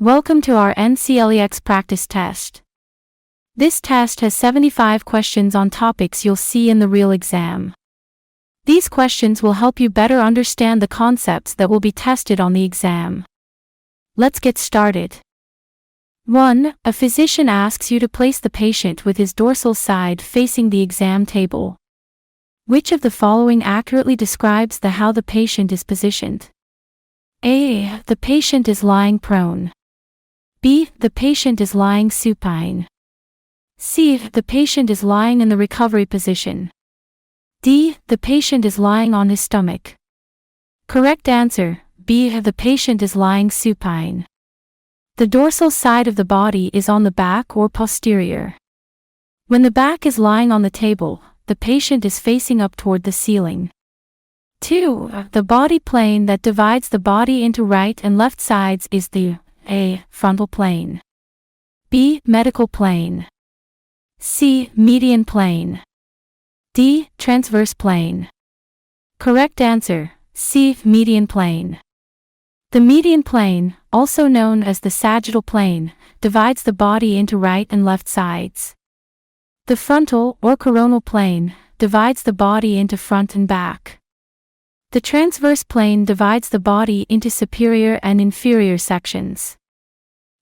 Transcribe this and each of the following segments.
Welcome to our NCLEX Practice Test. This test has 75 questions on topics you'll see in the real exam. These questions will help you better understand the concepts that will be tested on the exam. Let's get started. 1. A physician asks you to place the patient with his dorsal side facing the exam table. Which of the following accurately describes how the patient is positioned? A. The patient is lying prone. B. The patient is lying supine. C. The patient is lying in the recovery position. D. The patient is lying on his stomach. Correct answer, B. The patient is lying supine. The dorsal side of the body is on the back or posterior. When the back is lying on the table, the patient is facing up toward the ceiling. 2. The body plane that divides the body into right and left sides is the A. Frontal plane. B. Medial plane. C. Median plane. D. Transverse plane. Correct answer, C. Median plane. The median plane, also known as the sagittal plane, divides the body into right and left sides. The frontal or coronal plane divides the body into front and back. The transverse plane divides the body into superior and inferior sections.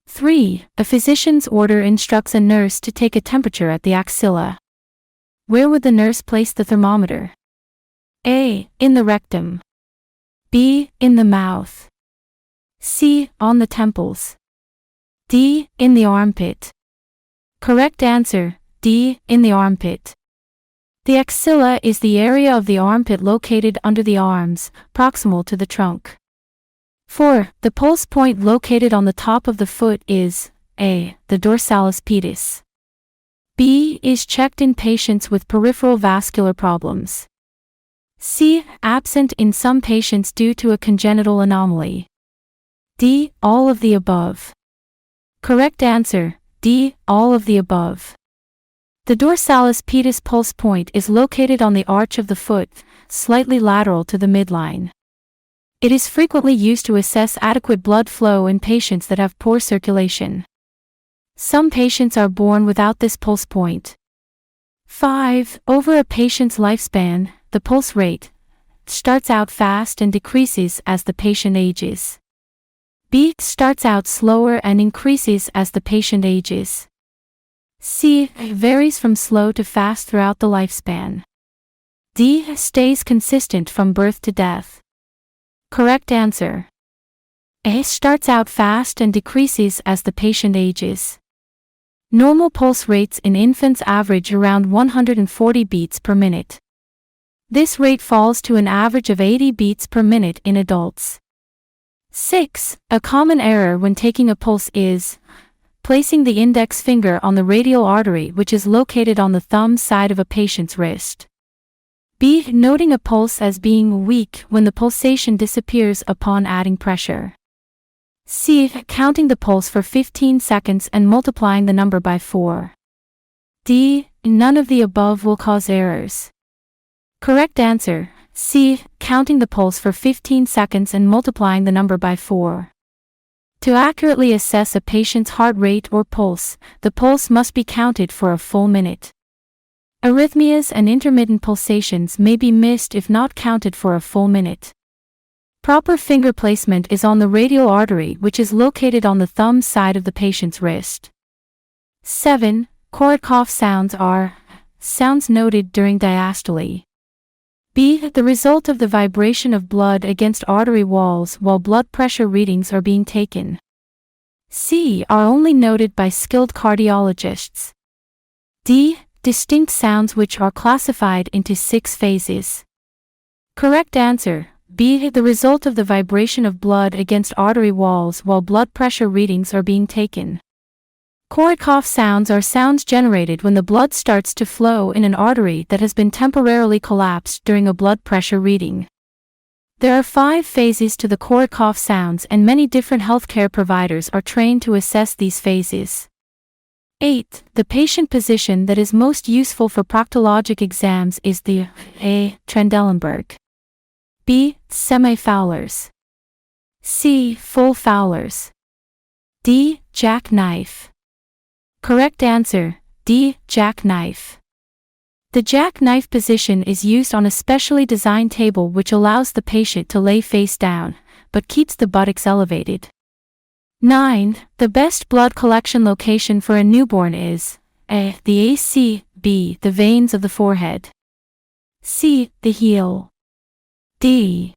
3. A physician's order instructs a nurse to take a temperature at the axilla. Where would the nurse place the thermometer? A. In the rectum. B. In the mouth. C. On the temples. D. In the armpit. Correct answer, D. In the armpit. The axilla is the area of the armpit located under the arms, proximal to the trunk. 4. The pulse point located on the top of the foot is A. The dorsalis pedis. B. Is checked in patients with peripheral vascular problems. C. Absent in some patients due to a congenital anomaly. D. All of the above. Correct answer, D. All of the above. The dorsalis pedis pulse point is located on the arch of the foot, slightly lateral to the midline. It is frequently used to assess adequate blood flow in patients that have poor circulation. Some patients are born without this pulse point. 5. Over a patient's lifespan, the pulse rate starts out fast and decreases as the patient ages. B. Starts out slower and increases as the patient ages. C. Varies from slow to fast throughout the lifespan. D. Stays consistent from birth to death. Correct answer. A. Starts out fast and decreases as the patient ages. Normal pulse rates in infants average around 140 beats per minute. This rate falls to an average of 80 beats per minute in adults. 6. A common error when taking a pulse is placing the index finger on the radial artery which is located on the thumb side of a patient's wrist. B. Noting a pulse as being weak when the pulsation disappears upon adding pressure. C. Counting the pulse for 15 seconds and multiplying the number by 4. D. None of the above will cause errors. Correct answer, C. Counting the pulse for 15 seconds and multiplying the number by 4. To accurately assess a patient's heart rate or pulse, the pulse must be counted for a full minute. Arrhythmias and intermittent pulsations may be missed if not counted for a full minute. Proper finger placement is on the radial artery which is located on the thumb side of the patient's wrist. 7. Korotkoff sounds are sounds noted during diastole. B. The result of the vibration of blood against artery walls while blood pressure readings are being taken. C. Are only noted by skilled cardiologists. D. Distinct sounds which are classified into 6 phases. Correct answer, B. The result of the vibration of blood against artery walls while blood pressure readings are being taken. Korotkoff sounds are sounds generated when the blood starts to flow in an artery that has been temporarily collapsed during a blood pressure reading. There are 5 phases to the Korotkoff sounds and many different healthcare providers are trained to assess these phases. 8. The patient position that is most useful for proctologic exams is the A. Trendelenburg. B. Semi-Fowlers. C. Full Fowlers. D. Jackknife. Correct answer, D. Jackknife. The jackknife position is used on a specially designed table which allows the patient to lay face down, but keeps the buttocks elevated. 9. The best blood collection location for a newborn is A. The AC, B. The veins of the forehead, C. The heel, D.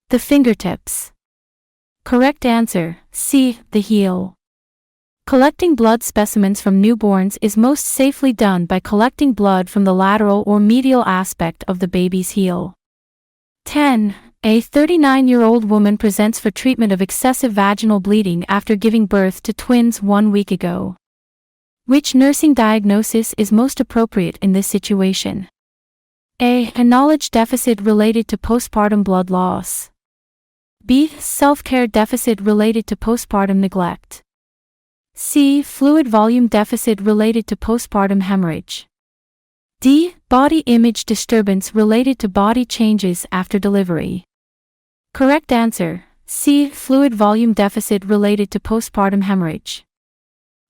The fingertips. Correct answer, C. The heel. Collecting blood specimens from newborns is most safely done by collecting blood from the lateral or medial aspect of the baby's heel. 10. A 39-year-old woman presents for treatment of excessive vaginal bleeding after giving birth to twins 1 week ago. Which nursing diagnosis is most appropriate in this situation? A. A knowledge deficit related to postpartum blood loss. B. Self-care deficit related to postpartum neglect. C. Fluid volume deficit related to postpartum hemorrhage. D. Body image disturbance related to body changes after delivery. Correct answer, C. Fluid volume deficit related to postpartum hemorrhage.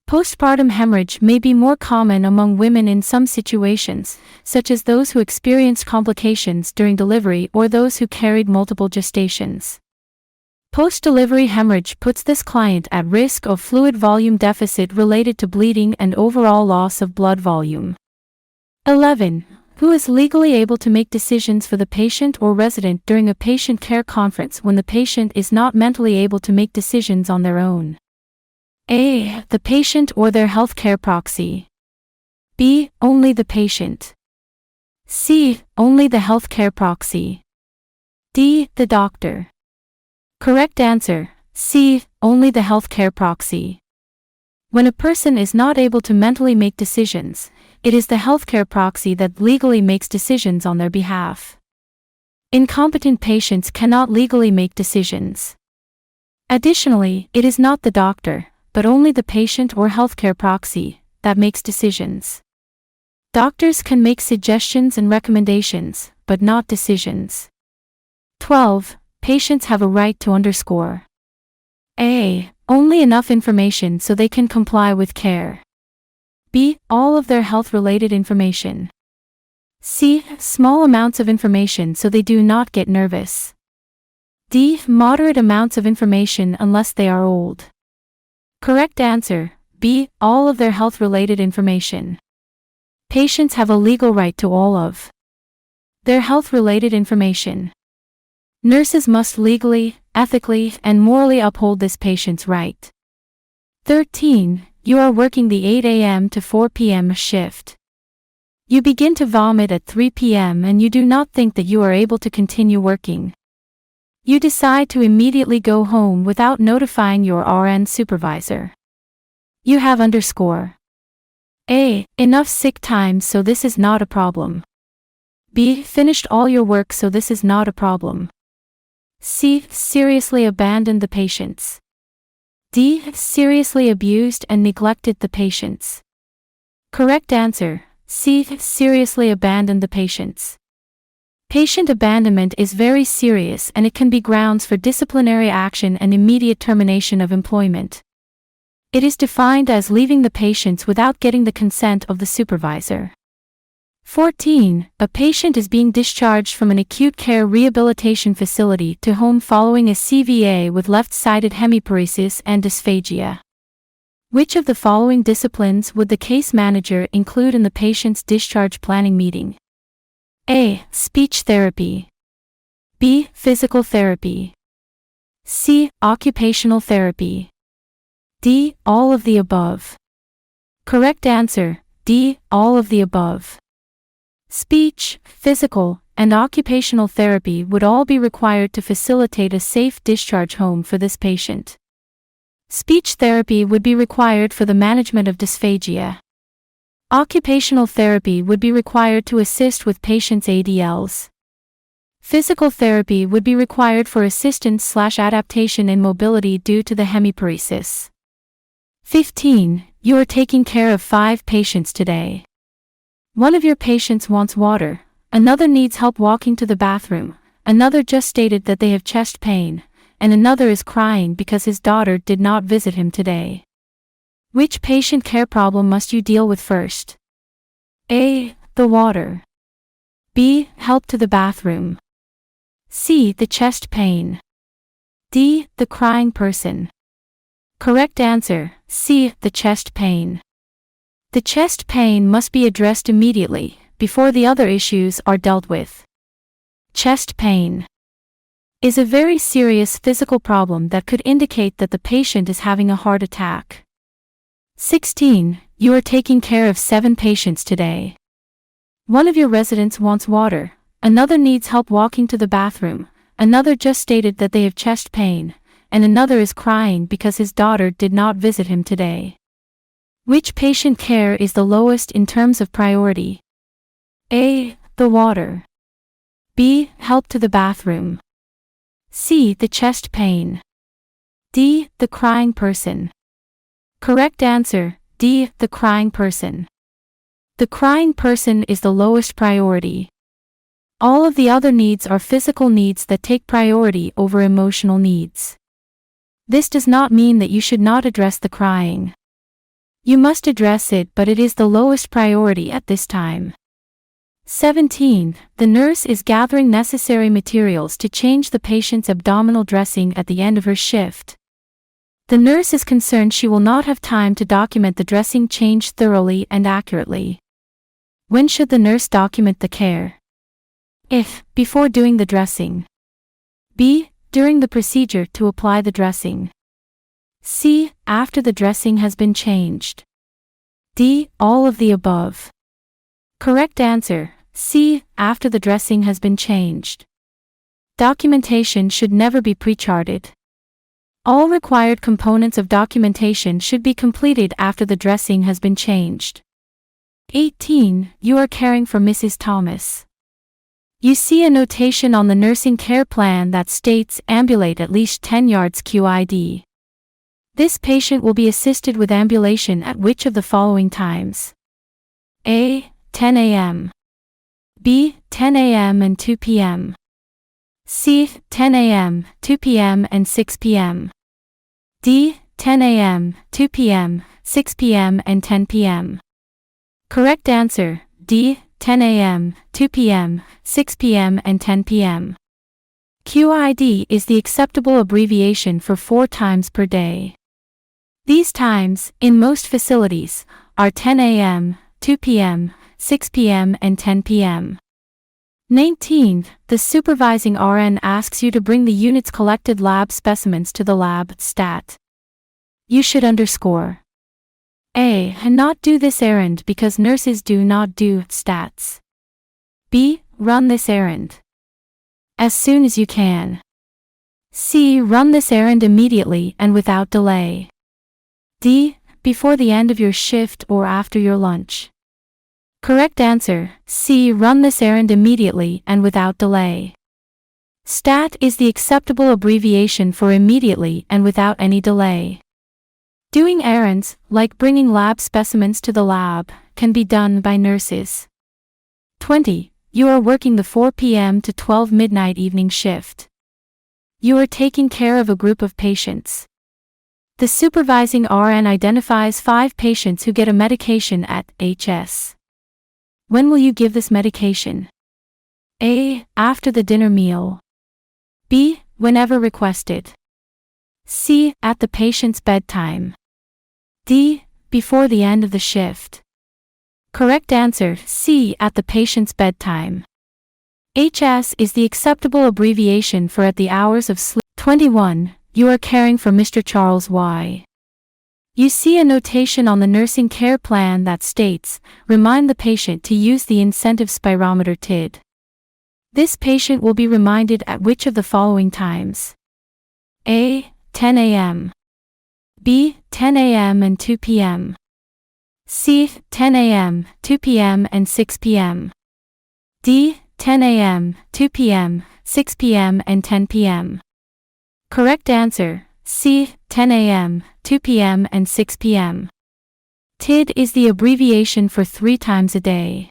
Postpartum hemorrhage may be more common among women in some situations, such as those who experienced complications during delivery or those who carried multiple gestations. Post-delivery hemorrhage puts this client at risk of fluid volume deficit related to bleeding and overall loss of blood volume. 11. Who is legally able to make decisions for the patient or resident during a patient care conference when the patient is not mentally able to make decisions on their own? A. The patient or their healthcare proxy. B. Only the patient. C. Only the healthcare proxy. D. The doctor. Correct answer, C. Only the healthcare proxy. When a person is not able to mentally make decisions, it is the healthcare proxy that legally makes decisions on their behalf. Incompetent patients cannot legally make decisions. Additionally, it is not the doctor, but only the patient or healthcare proxy that makes decisions. Doctors can make suggestions and recommendations, but not decisions. 12. Patients have a right to underscore A. Only enough information so they can comply with care. B. All of their health-related information. C. Small amounts of information so they do not get nervous. D. Moderate amounts of information unless they are old. Correct answer, B. All of their health-related information. Patients have a legal right to all of their health-related information. Nurses must legally, ethically, and morally uphold this patient's right. 13. You are working the 8 a.m. to 4 p.m. shift. You begin to vomit at 3 p.m. and you do not think that you are able to continue working. You decide to immediately go home without notifying your RN supervisor. You have underscore A. Enough sick time so this is not a problem. B. Finished all your work so this is not a problem. C. Seriously abandoned the patients. D. Seriously abused and neglected the patients. Correct answer, C. Seriously abandoned the patients. Patient abandonment is very serious and it can be grounds for disciplinary action and immediate termination of employment. It is defined as leaving the patients without getting the consent of the supervisor. 14. A patient is being discharged from an acute care rehabilitation facility to home following a CVA with left-sided hemiparesis and dysphagia. Which of the following disciplines would the case manager include in the patient's discharge planning meeting? A. Speech therapy. B. Physical therapy. C. Occupational therapy. D. All of the above. Correct answer, D. All of the above. Speech, physical, and occupational therapy would all be required to facilitate a safe discharge home for this patient. Speech therapy would be required for the management of dysphagia. Occupational therapy would be required to assist with patients' ADLs. Physical therapy would be required for assistance/adaptation in mobility due to the hemiparesis. 15. You are taking care of 5 patients today. One of your patients wants water, another needs help walking to the bathroom, another just stated that they have chest pain, and another is crying because his daughter did not visit him today. Which patient care problem must you deal with first? A. The water. B. Help to the bathroom. C. The chest pain. D. The crying person. Correct answer, C. The chest pain. The chest pain must be addressed immediately, before the other issues are dealt with. Chest pain is a very serious physical problem that could indicate that the patient is having a heart attack. 16. You are taking care of 7 patients today. One of your residents wants water, another needs help walking to the bathroom, another just stated that they have chest pain, and another is crying because his daughter did not visit him today. Which patient care is the lowest in terms of priority? A. The water. B. Help to the bathroom. C. The chest pain. D. The crying person. Correct answer, D. The crying person. The crying person is the lowest priority. All of the other needs are physical needs that take priority over emotional needs. This does not mean that you should not address the crying. You must address it, but it is the lowest priority at this time. 17. The nurse is gathering necessary materials to change the patient's abdominal dressing at the end of her shift. The nurse is concerned she will not have time to document the dressing change thoroughly and accurately. When should the nurse document the care? If, before doing the dressing. B, during the procedure to apply the dressing. C, after the dressing has been changed. D, all of the above. Correct answer, C, after the dressing has been changed. Documentation should never be pre-charted. All required components of documentation should be completed after the dressing has been changed. 18. You are caring for Mrs. Thomas. You see a notation on the nursing care plan that states ambulate at least 10 yards QID. This patient will be assisted with ambulation at which of the following times? A. 10 a.m. B. 10 a.m. and 2 p.m. C. 10 a.m., 2 p.m. and 6 p.m. D. 10 a.m., 2 p.m., 6 p.m. and 10 p.m. Correct answer, D. 10 a.m., 2 p.m., 6 p.m. and 10 p.m. QID is the acceptable abbreviation for 4 times per day. These times, in most facilities, are 10 a.m., 2 p.m., 6 p.m. and 10 p.m. 19. The supervising RN asks you to bring the unit's collected lab specimens to the lab stat. You should underscore A. And not do this errand because nurses do not do stats. B. Run this errand as soon as you can. C. Run this errand immediately and without delay. D. Before the end of your shift or after your lunch. Correct answer, C. Run this errand immediately and without delay. STAT is the acceptable abbreviation for immediately and without any delay. Doing errands, like bringing lab specimens to the lab, can be done by nurses. 20. You are working the 4 p.m. to 12 midnight evening shift. You are taking care of a group of patients. The supervising RN identifies 5 patients who get a medication at HS. When will you give this medication? A. After the dinner meal. B. Whenever requested. C. At the patient's bedtime. D. Before the end of the shift. Correct answer, C. At the patient's bedtime. HS is the acceptable abbreviation for at the hours of sleep. 21. You are caring for Mr. Charles Y. You see a notation on the nursing care plan that states, remind the patient to use the incentive spirometer TID. This patient will be reminded at which of the following times? A. 10 a.m. B. 10 a.m. and 2 p.m. C. 10 a.m., 2 p.m. and 6 p.m. D. 10 a.m., 2 p.m., 6 p.m. and 10 p.m. Correct answer, C. 10 a.m., 2 p.m. and 6 p.m. TID is the abbreviation for 3 times a day.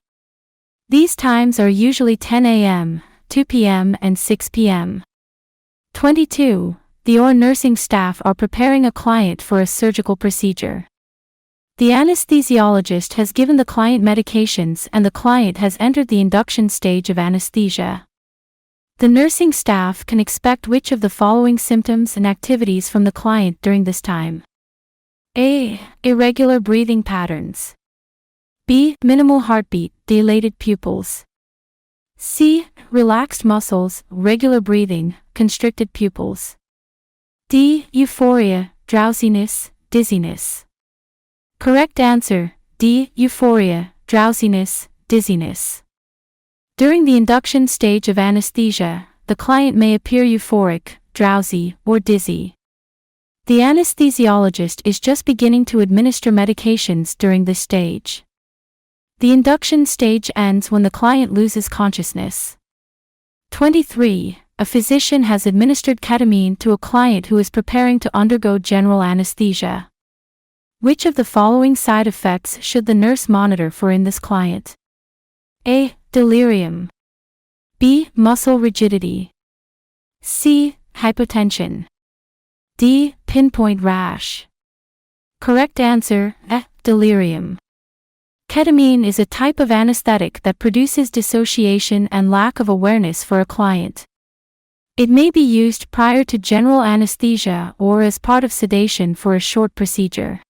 These times are usually 10 a.m., 2 p.m. and 6 p.m. 22. the OR nursing staff are preparing a client for a surgical procedure. The anesthesiologist has given the client medications and the client has entered the induction stage of anesthesia. The nursing staff can expect which of the following symptoms and activities from the client during this time? A. Irregular breathing patterns. B. Minimal heartbeat, dilated pupils. C. Relaxed muscles, regular breathing, constricted pupils. D. Euphoria, drowsiness, dizziness. Correct answer, D. Euphoria, drowsiness, dizziness. During the induction stage of anesthesia, the client may appear euphoric, drowsy, or dizzy. The anesthesiologist is just beginning to administer medications during this stage. The induction stage ends when the client loses consciousness. 23. A physician has administered ketamine to a client who is preparing to undergo general anesthesia. Which of the following side effects should the nurse monitor for in this client? A. Delirium. B. Muscle rigidity. C. Hypotension. D. Pinpoint rash. Correct answer, A. Delirium. Ketamine is a type of anesthetic that produces dissociation and lack of awareness for a client. It may be used prior to general anesthesia or as part of sedation for a short procedure.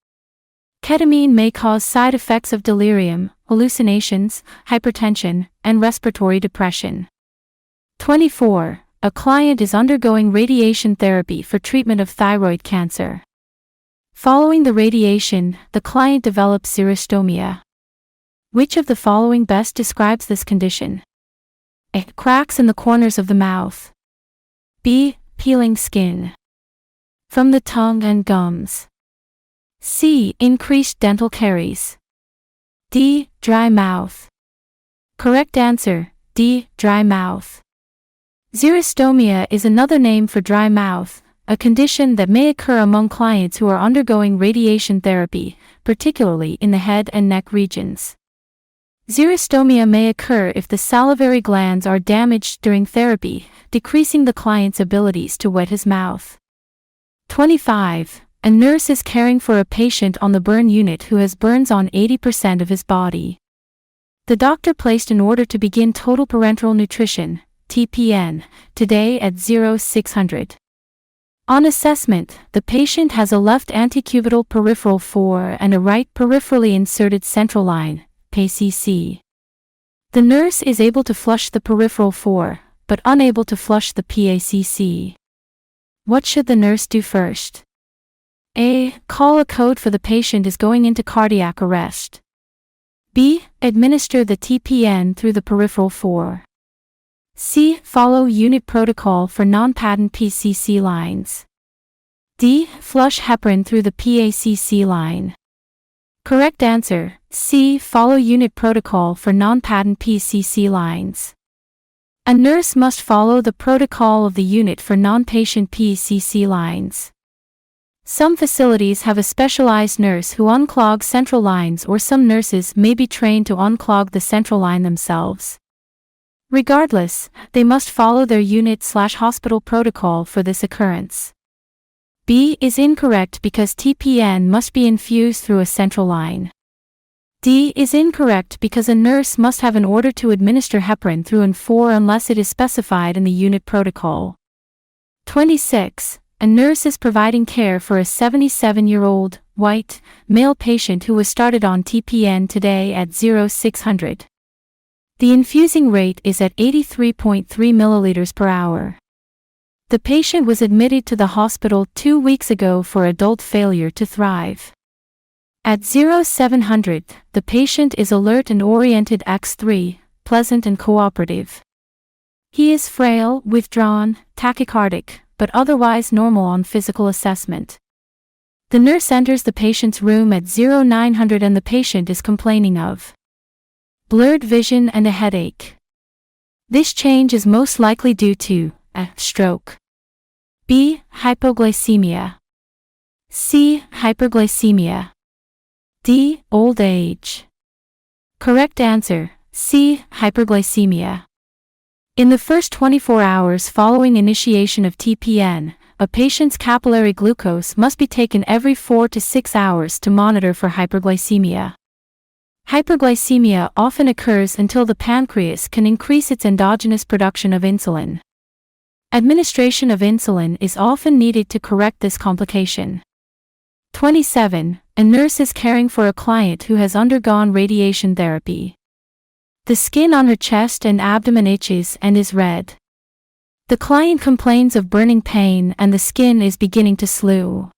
Ketamine may cause side effects of delirium, hallucinations, hypertension, and respiratory depression. 24. A client is undergoing radiation therapy for treatment of thyroid cancer. Following the radiation, the client develops xerostomia. Which of the following best describes this condition? A. Cracks in the corners of the mouth. B. Peeling skin from the tongue and gums. C. Increased dental caries. D. Dry mouth. Correct answer, D. Dry mouth. Xerostomia is another name for dry mouth, a condition that may occur among clients who are undergoing radiation therapy, particularly in the head and neck regions. Xerostomia may occur if the salivary glands are damaged during therapy, decreasing the client's abilities to wet his mouth. 25. A nurse is caring for a patient on the burn unit who has burns on 80% of his body. The doctor placed an order to begin total parenteral nutrition, TPN, today at 0600. On assessment, the patient has a left antecubital peripheral 4 and a right peripherally inserted central line, PACC. The nurse is able to flush the peripheral 4, but unable to flush the PACC. What should the nurse do first? A. Call a code for the patient is going into cardiac arrest. B. Administer the TPN through the peripheral 4. C. Follow unit protocol for non-patent PCC lines. D. Flush heparin through the PACC line. Correct answer, C. Follow unit protocol for non-patent PCC lines. A nurse must follow the protocol of the unit for non-patient PCC lines. Some facilities have a specialized nurse who unclogs central lines, or some nurses may be trained to unclog the central line themselves. Regardless, they must follow their unit/hospital protocol for this occurrence. B is incorrect because TPN must be infused through a central line. D is incorrect because a nurse must have an order to administer heparin through an 4 unless it is specified in the unit protocol. 26. A nurse is providing care for a 77-year-old, white, male patient who was started on TPN today at 0600. The infusing rate is at 83.3 milliliters per hour. The patient was admitted to the hospital 2 weeks ago for adult failure to thrive. At 0700, the patient is alert and oriented X3, pleasant and cooperative. He is frail, withdrawn, tachycardic, but otherwise normal on physical assessment. The nurse enters the patient's room at 0900 and the patient is complaining of blurred vision and a headache. This change is most likely due to a stroke. B. Hypoglycemia. C. Hyperglycemia. D. Old age. Correct answer, C. Hyperglycemia. In the first 24 hours following initiation of TPN, A patient's capillary glucose must be taken every 4 to 6 hours to monitor for hyperglycemia. Hyperglycemia often occurs until the pancreas can increase its endogenous production of insulin. Administration of insulin is often needed to correct this complication. 27. A nurse is caring for a client who has undergone radiation therapy. The skin on her chest and abdomen itches and is red. The client complains of burning pain and the skin is beginning to slough.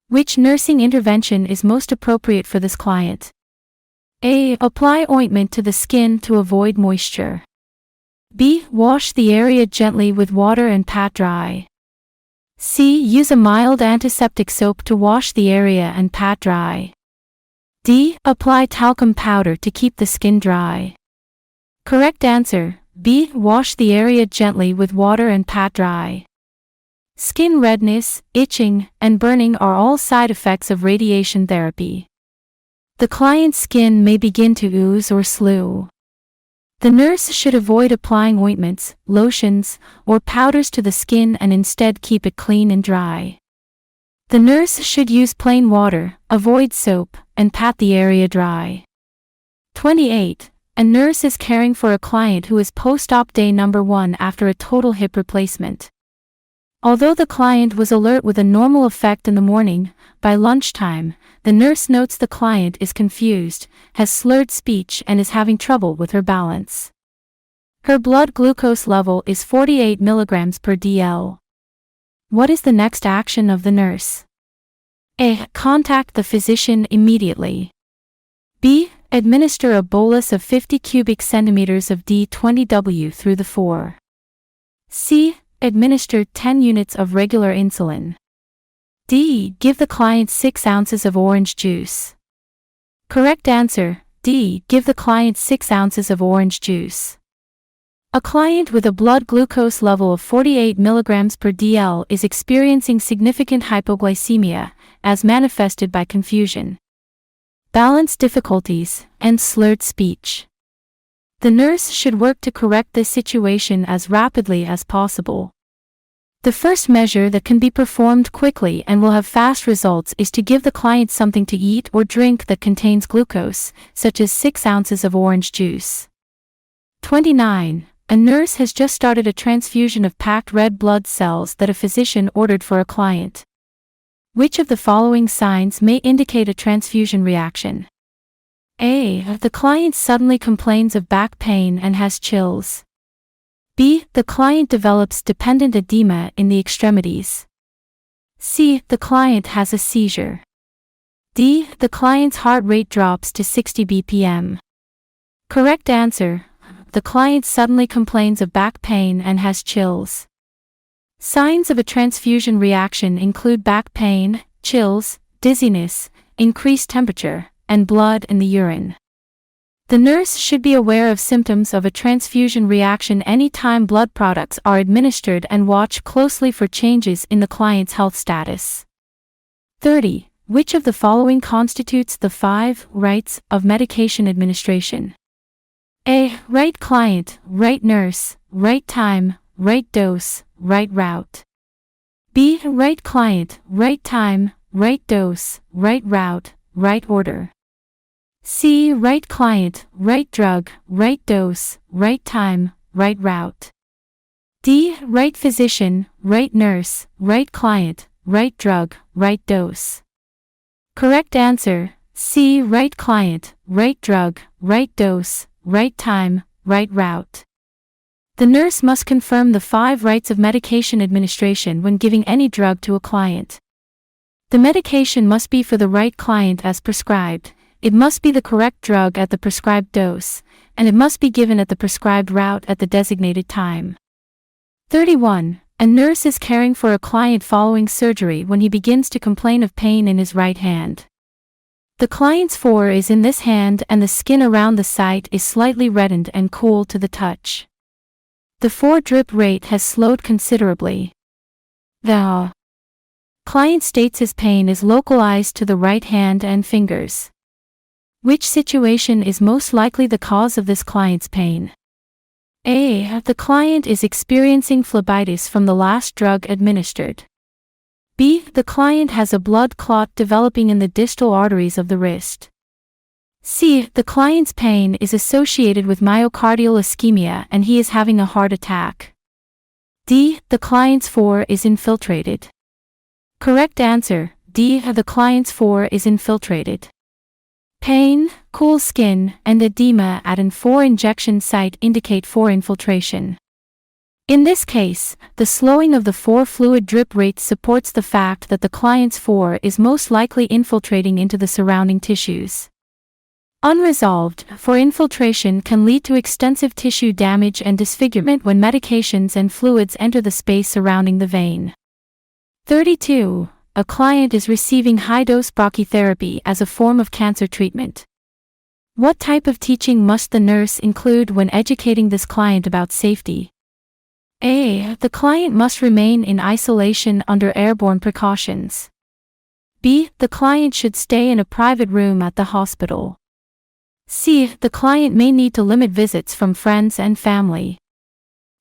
Which nursing intervention is most appropriate for this client? A. Apply ointment to the skin to avoid moisture. B. Wash the area gently with water and pat dry. C. Use a mild antiseptic soap to wash the area and pat dry. D. Apply talcum powder to keep the skin dry. Correct answer: B. Wash the area gently with water and pat dry. Skin redness, itching, and burning are all side effects of radiation therapy. The client's skin may begin to ooze or slough. The nurse should avoid applying ointments, lotions, or powders to the skin and instead keep it clean and dry. The nurse should use plain water, avoid soap, and pat the area dry. 28. A nurse is caring for a client who is post-op day number 1 after a total hip replacement. Although the client was alert with a normal effect in the morning, by lunchtime, the nurse notes the client is confused, has slurred speech and is having trouble with her balance. Her blood glucose level is 48 mg per dl. What is the next action of the nurse? A. Contact the physician immediately. B. Administer a bolus of 50 cubic centimeters of D20W through the 4. C. Administer 10 units of regular insulin. D. Give the client 6 ounces of orange juice. Correct answer: D. Give the client 6 ounces of orange juice. A client with a blood glucose level of 48 mg per dl is experiencing significant hypoglycemia, as manifested by confusion, balance difficulties, and slurred speech. The nurse should work to correct this situation as rapidly as possible. The first measure that can be performed quickly and will have fast results is to give the client something to eat or drink that contains glucose, such as 6 ounces of orange juice. 29. A nurse has just started a transfusion of packed red blood cells that a physician ordered for a client. Which of the following signs may indicate a transfusion reaction? A. The client suddenly complains of back pain and has chills. B. The client develops dependent edema in the extremities. C. The client has a seizure. D. The client's heart rate drops to 60 bpm. Correct answer: the client suddenly complains of back pain and has chills. Signs of a transfusion reaction include back pain, chills, dizziness, increased temperature, and blood in the urine. The nurse should be aware of symptoms of a transfusion reaction any time blood products are administered and watch closely for changes in the client's health status. 30. Which of the following constitutes the 5 rights of medication administration? A. Right client, right nurse, right time, right dose, right route. B. Right client, right time, right dose, right route, right order. C. Right client, right drug, right dose, right time, right route. D. Right physician, right nurse, right client, right drug, right dose. Correct answer: C. Right client, right drug, right dose, right time, right route. The nurse must confirm the 5 rights of medication administration when giving any drug to a client. The medication must be for the right client as prescribed, it must be the correct drug at the prescribed dose, and it must be given at the prescribed route at the designated time. 31. A nurse is caring for a client following surgery when he begins to complain of pain in his right hand. The client's 4 is in this hand and the skin around the site is slightly reddened and cool to the touch. The 4 drip rate has slowed considerably. The client states his pain is localized to the right hand and fingers. Which situation is most likely the cause of this client's pain? A. The client is experiencing phlebitis from the last drug administered. B. The client has a blood clot developing in the distal arteries of the wrist. C. The client's pain is associated with myocardial ischemia and he is having a heart attack. D. The client's 4 is infiltrated. Correct answer, D. The client's 4 is infiltrated. Pain, cool skin, and edema at an 4 injection site indicate 4 infiltration. In this case, the slowing of the 4 fluid drip rate supports the fact that the client's 4 is most likely infiltrating into the surrounding tissues. Unresolved 4 infiltration can lead to extensive tissue damage and disfigurement when medications and fluids enter the space surrounding the vein. 32. A client is receiving high-dose brachytherapy as a form of cancer treatment. What type of teaching must the nurse include when educating this client about safety? A. The client must remain in isolation under airborne precautions. B. The client should stay in a private room at the hospital. C. The client may need to limit visits from friends and family.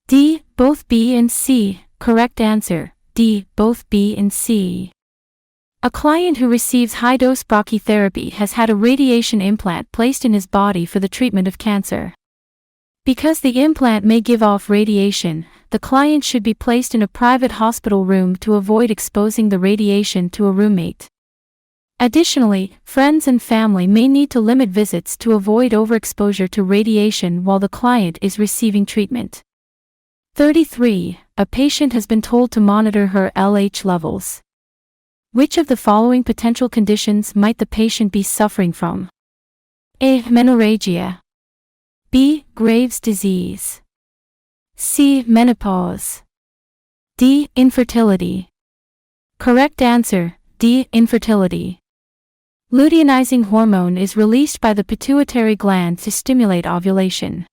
D. Both B and C. Correct answer, D. Both B and C. A client who receives high-dose brachytherapy has had a radiation implant placed in his body for the treatment of cancer. Because the implant may give off radiation, the client should be placed in a private hospital room to avoid exposing the radiation to a roommate. Additionally, friends and family may need to limit visits to avoid overexposure to radiation while the client is receiving treatment. 33. A patient has been told to monitor her LH levels. Which of the following potential conditions might the patient be suffering from? A. Menorrhagia. B. Graves' disease. C. Menopause. D. Infertility. Correct answer, D. Infertility. Luteinizing hormone is released by the pituitary gland to stimulate ovulation.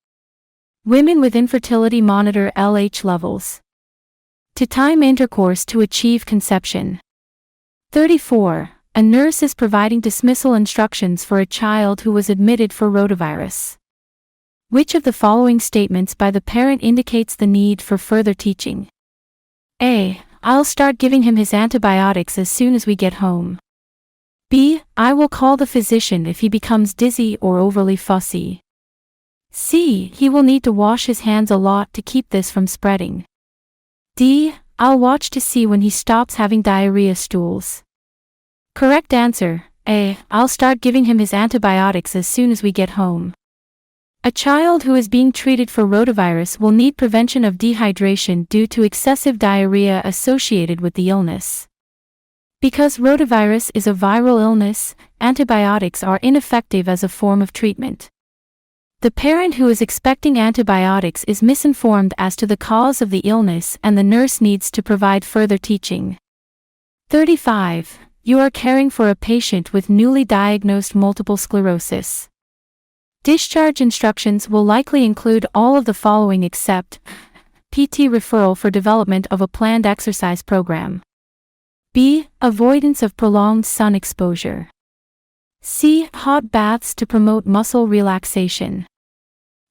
Women with infertility monitor LH levels to time intercourse to achieve conception. 34. A nurse is providing dismissal instructions for a child who was admitted for rotavirus. Which of the following statements by the parent indicates the need for further teaching? A. I'll start giving him his antibiotics as soon as we get home. B. I will call the physician if he becomes dizzy or overly fussy. C. He will need to wash his hands a lot to keep this from spreading. D. I'll watch to see when he stops having diarrhea stools. Correct answer, A. I'll start giving him his antibiotics as soon as we get home. A child who is being treated for rotavirus will need prevention of dehydration due to excessive diarrhea associated with the illness. Because rotavirus is a viral illness, antibiotics are ineffective as a form of treatment. The parent who is expecting antibiotics is misinformed as to the cause of the illness and the nurse needs to provide further teaching. 35. You are caring for a patient with newly diagnosed multiple sclerosis. Discharge instructions will likely include all of the following except PT referral for development of a planned exercise program. B. Avoidance of prolonged sun exposure. C. Hot baths to promote muscle relaxation.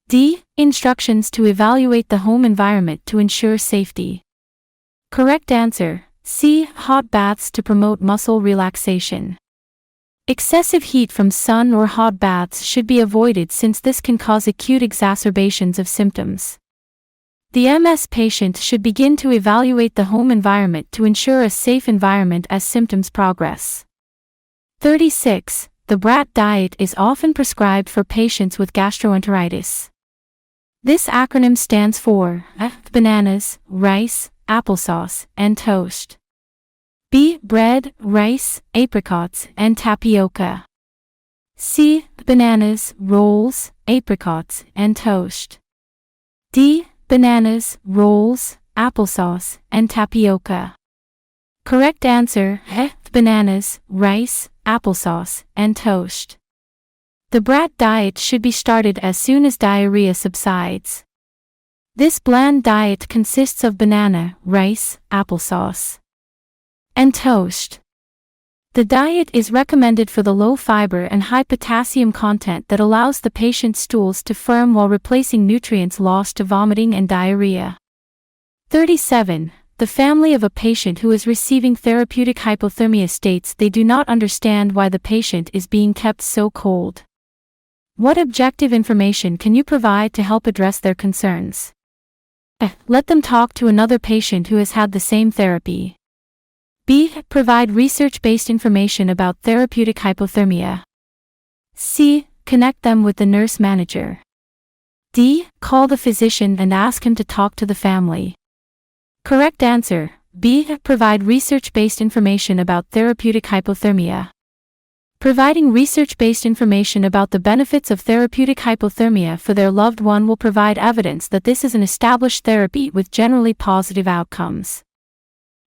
D. Instructions to evaluate the home environment to ensure safety. Correct answer, C. Hot baths to promote muscle relaxation. Excessive heat from sun or hot baths should be avoided since this can cause acute exacerbations of symptoms. The MS patient should begin to evaluate the home environment to ensure a safe environment as symptoms progress. 36. The BRAT diet is often prescribed for patients with gastroenteritis. This acronym stands for bananas, rice, applesauce, and toast. B. Bread, rice, apricots, and tapioca. C. Bananas, rolls, apricots, and toast. D. Bananas, rolls, applesauce, and tapioca. Correct answer, bananas, rice, applesauce, and toast. The BRAT diet should be started as soon as diarrhea subsides. This bland diet consists of banana, rice, applesauce, and toast. The diet is recommended for the low fiber and high potassium content that allows the patient's stools to firm while replacing nutrients lost to vomiting and diarrhea. 37. The family of a patient who is receiving therapeutic hypothermia states they do not understand why the patient is being kept so cold. What objective information can you provide to help address their concerns? Let them talk to another patient who has had the same therapy. B. Provide research-based information about therapeutic hypothermia. C. Connect them with the nurse manager. D. Call the physician and ask him to talk to the family. Correct answer, B. Provide research-based information about therapeutic hypothermia. Providing research-based information about the benefits of therapeutic hypothermia for their loved one will provide evidence that this is an established therapy with generally positive outcomes.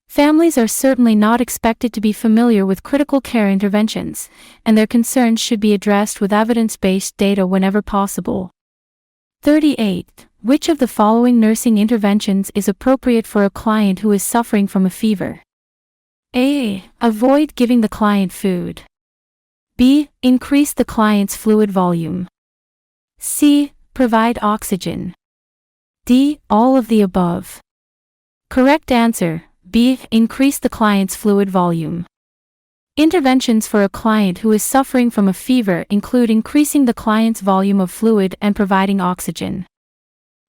Families are certainly not expected to be familiar with critical care interventions, and their concerns should be addressed with evidence-based data whenever possible. 38. Which of the following nursing interventions is appropriate for a client who is suffering from a fever? A. Avoid giving the client food. B. Increase the client's fluid volume. C. Provide oxygen. D. All of the above. Correct answer, B. Increase the client's fluid volume. Interventions for a client who is suffering from a fever include increasing the client's volume of fluid and providing oxygen.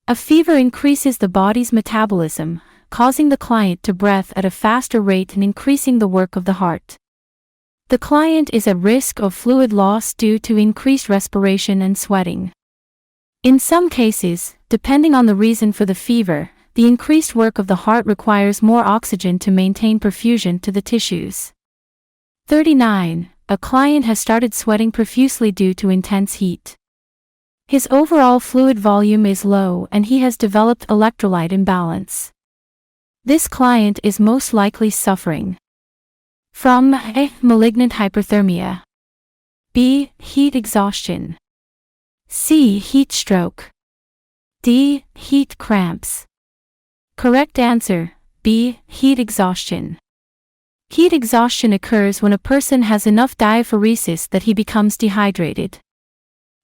A fever increases the body's metabolism, causing the client to breathe at a faster rate and increasing the work of the heart. The client is at risk of fluid loss due to increased respiration and sweating. In some cases, depending on the reason for the fever, the increased work of the heart requires more oxygen to maintain perfusion to the tissues. 39. A client has started sweating profusely due to intense heat. His overall fluid volume is low and he has developed electrolyte imbalance. This client is most likely suffering from A. Malignant hyperthermia. B. Heat exhaustion. C. Heat stroke. D. Heat cramps. Correct answer, B. Heat exhaustion. Heat exhaustion occurs when a person has enough diaphoresis that he becomes dehydrated.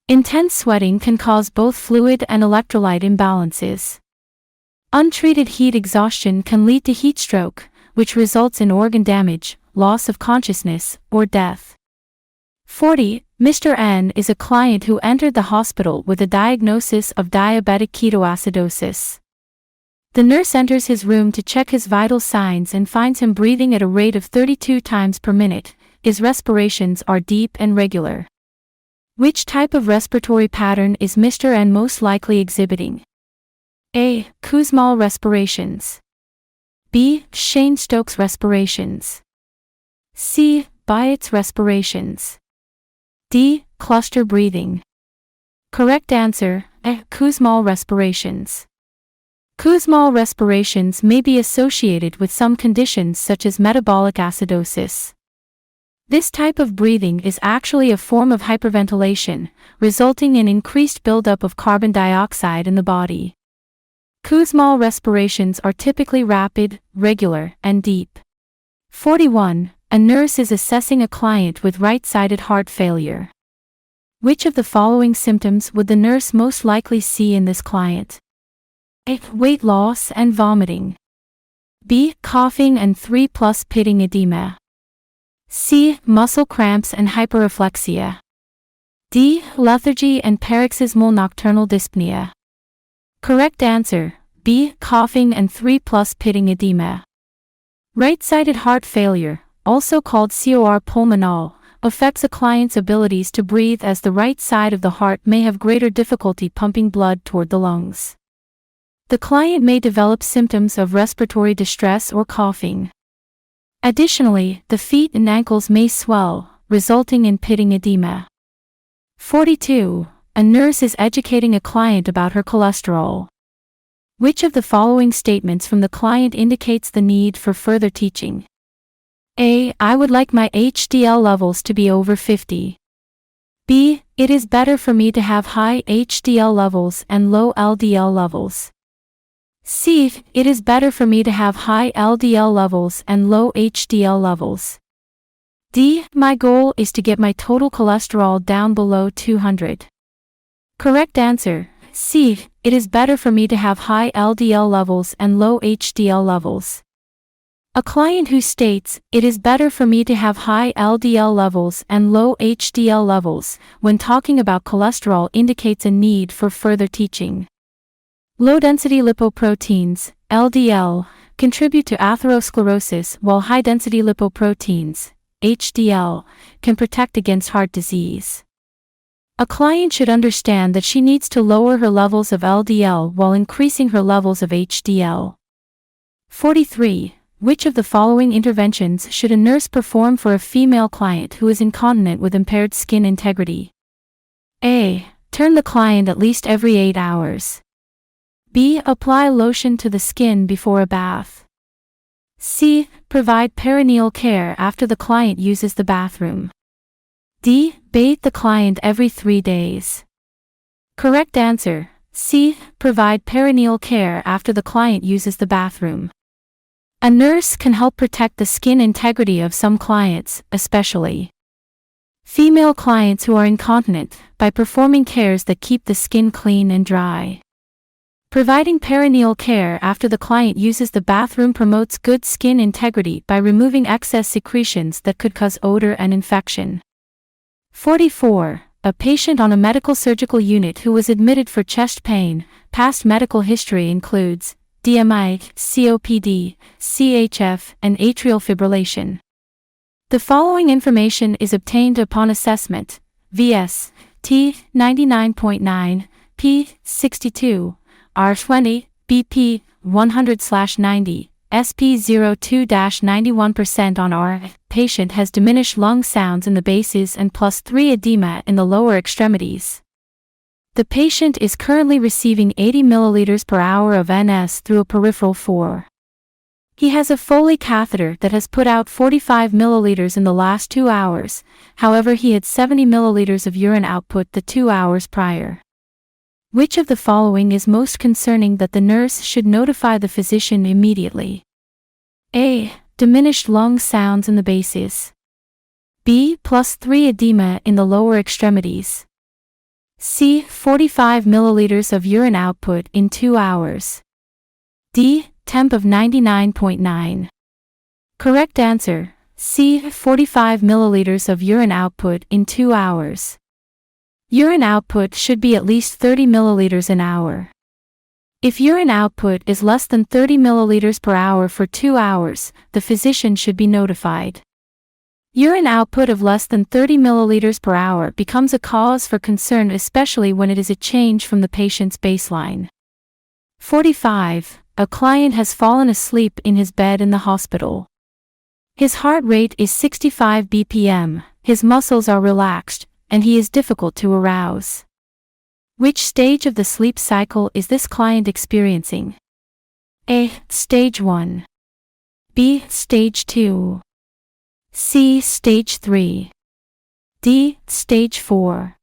Intense sweating can cause both fluid and electrolyte imbalances. Untreated heat exhaustion can lead to heat stroke, which results in organ damage, loss of consciousness, or death. 40. Mr. N is a client who entered the hospital with a diagnosis of diabetic ketoacidosis. The nurse enters his room to check his vital signs and finds him breathing at a rate of 32 times per minute. His respirations are deep and regular. Which type of respiratory pattern is Mr. N most likely exhibiting? A. Kussmaul respirations. B. Cheyne-Stokes respirations. C. Biot's respirations. D. Cluster breathing. Correct answer, A. Kussmaul respirations. Kussmaul respirations may be associated with some conditions such as metabolic acidosis. This type of breathing is actually a form of hyperventilation, resulting in increased buildup of carbon dioxide in the body. Kussmaul respirations are typically rapid, regular, and deep. 41. A nurse is assessing a client with right-sided heart failure. Which of the following symptoms would the nurse most likely see in this client? A. Weight loss and vomiting. B. Coughing and 3+ pitting edema. C. Muscle cramps and hyperreflexia. D. Lethargy and paroxysmal nocturnal dyspnea. Correct answer, B. Coughing and 3+ pitting edema. Right-sided heart failure, also called cor pulmonale, affects a client's abilities to breathe as the right side of the heart may have greater difficulty pumping blood toward the lungs. The client may develop symptoms of respiratory distress or coughing. Additionally, the feet and ankles may swell, resulting in pitting edema. 42. A nurse is educating a client about her cholesterol. Which of the following statements from the client indicates the need for further teaching? A. I would like my HDL levels to be over 50. B. It is better for me to have high HDL levels and low LDL levels. C. It is better for me to have high LDL levels and low HDL levels. D. My goal is to get my total cholesterol down below 200. Correct answer, C. It is better for me to have high LDL levels and low HDL levels. A client who states, "It is better for me to have high LDL levels and low HDL levels," when talking about cholesterol indicates a need for further teaching. Low-density lipoproteins, LDL, contribute to atherosclerosis, while high-density lipoproteins, HDL, can protect against heart disease. A client should understand that she needs to lower her levels of LDL while increasing her levels of HDL. 43. Which of the following interventions should a nurse perform for a female client who is incontinent with impaired skin integrity? A. Turn the client at least every 8 hours. B. Apply lotion to the skin before a bath. C. Provide perineal care after the client uses the bathroom. D. Bathe the client every 3 days. Correct answer: C. Provide perineal care after the client uses the bathroom. A nurse can help protect the skin integrity of some clients, especially female clients who are incontinent, by performing cares that keep the skin clean and dry. Providing perineal care after the client uses the bathroom promotes good skin integrity by removing excess secretions that could cause odor and infection. 44. A patient on a medical surgical unit who was admitted for chest pain. Past medical history includes DMI, COPD, CHF, and atrial fibrillation. The following information is obtained upon assessment: VS, T 99.9, P 62, R20, BP 100/90, SP 02-91% on R. Patient has diminished lung sounds in the bases and +3 edema in the lower extremities. The patient is currently receiving 80 ml per hour of NS through a peripheral 4. He has a Foley catheter that has put out 45 ml in the last 2 hours, however he had 70 ml of urine output the 2 hours prior. Which of the following is most concerning that the nurse should notify the physician immediately? A. Diminished lung sounds in the bases. B. +3 edema in the lower extremities. C. 45 ml of urine output in 2 hours. D. Temp of 99.9. Correct answer: C. 45 ml of urine output in 2 hours. Urine output should be at least 30 ml an hour. If urine output is less than 30 ml per hour for 2 hours, the physician should be notified. Urine output of less than 30 ml per hour becomes a cause for concern, especially when it is a change from the patient's baseline. 45. A client has fallen asleep in his bed in the hospital. His heart rate is 65 BPM, his muscles are relaxed, and he is difficult to arouse. Which stage of the sleep cycle is this client experiencing? A. Stage 1. B. Stage 2. C. Stage 3. D. Stage 4.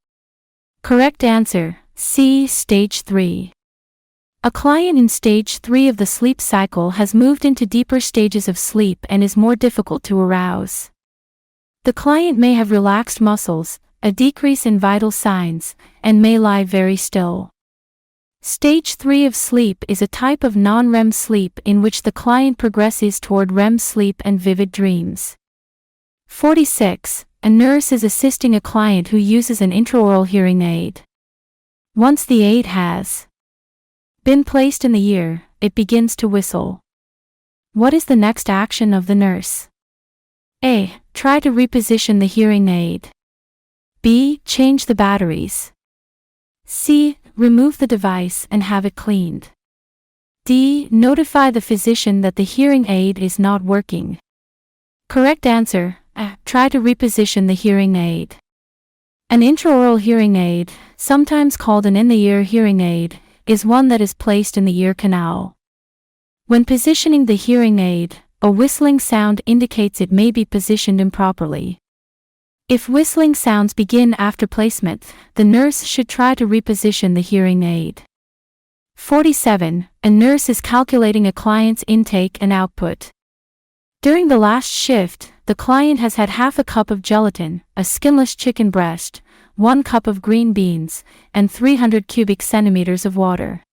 Correct answer: C. Stage 3. A client in stage 3 of the sleep cycle has moved into deeper stages of sleep and is more difficult to arouse. The client may have relaxed muscles, a decrease in vital signs, and may lie very still. Stage 3 of sleep is a type of non-REM sleep in which the client progresses toward REM sleep and vivid dreams. 46. A nurse is assisting a client who uses an intraoral hearing aid. Once the aid has been placed in the ear, it begins to whistle. What is the next action of the nurse? A. Try to reposition the hearing aid. B. Change the batteries. C. Remove the device and have it cleaned. D. Notify the physician that the hearing aid is not working. Correct answer: try to reposition the hearing aid. An intraoral hearing aid, sometimes called an in-the-ear hearing aid, is one that is placed in the ear canal. When positioning the hearing aid, a whistling sound indicates it may be positioned improperly. If whistling sounds begin after placement, the nurse should try to reposition the hearing aid. 47. A nurse is calculating a client's intake and output. During the last shift, the client has had half a cup of gelatin, a skinless chicken breast, 1 cup of green beans, and 300 cubic centimeters of water.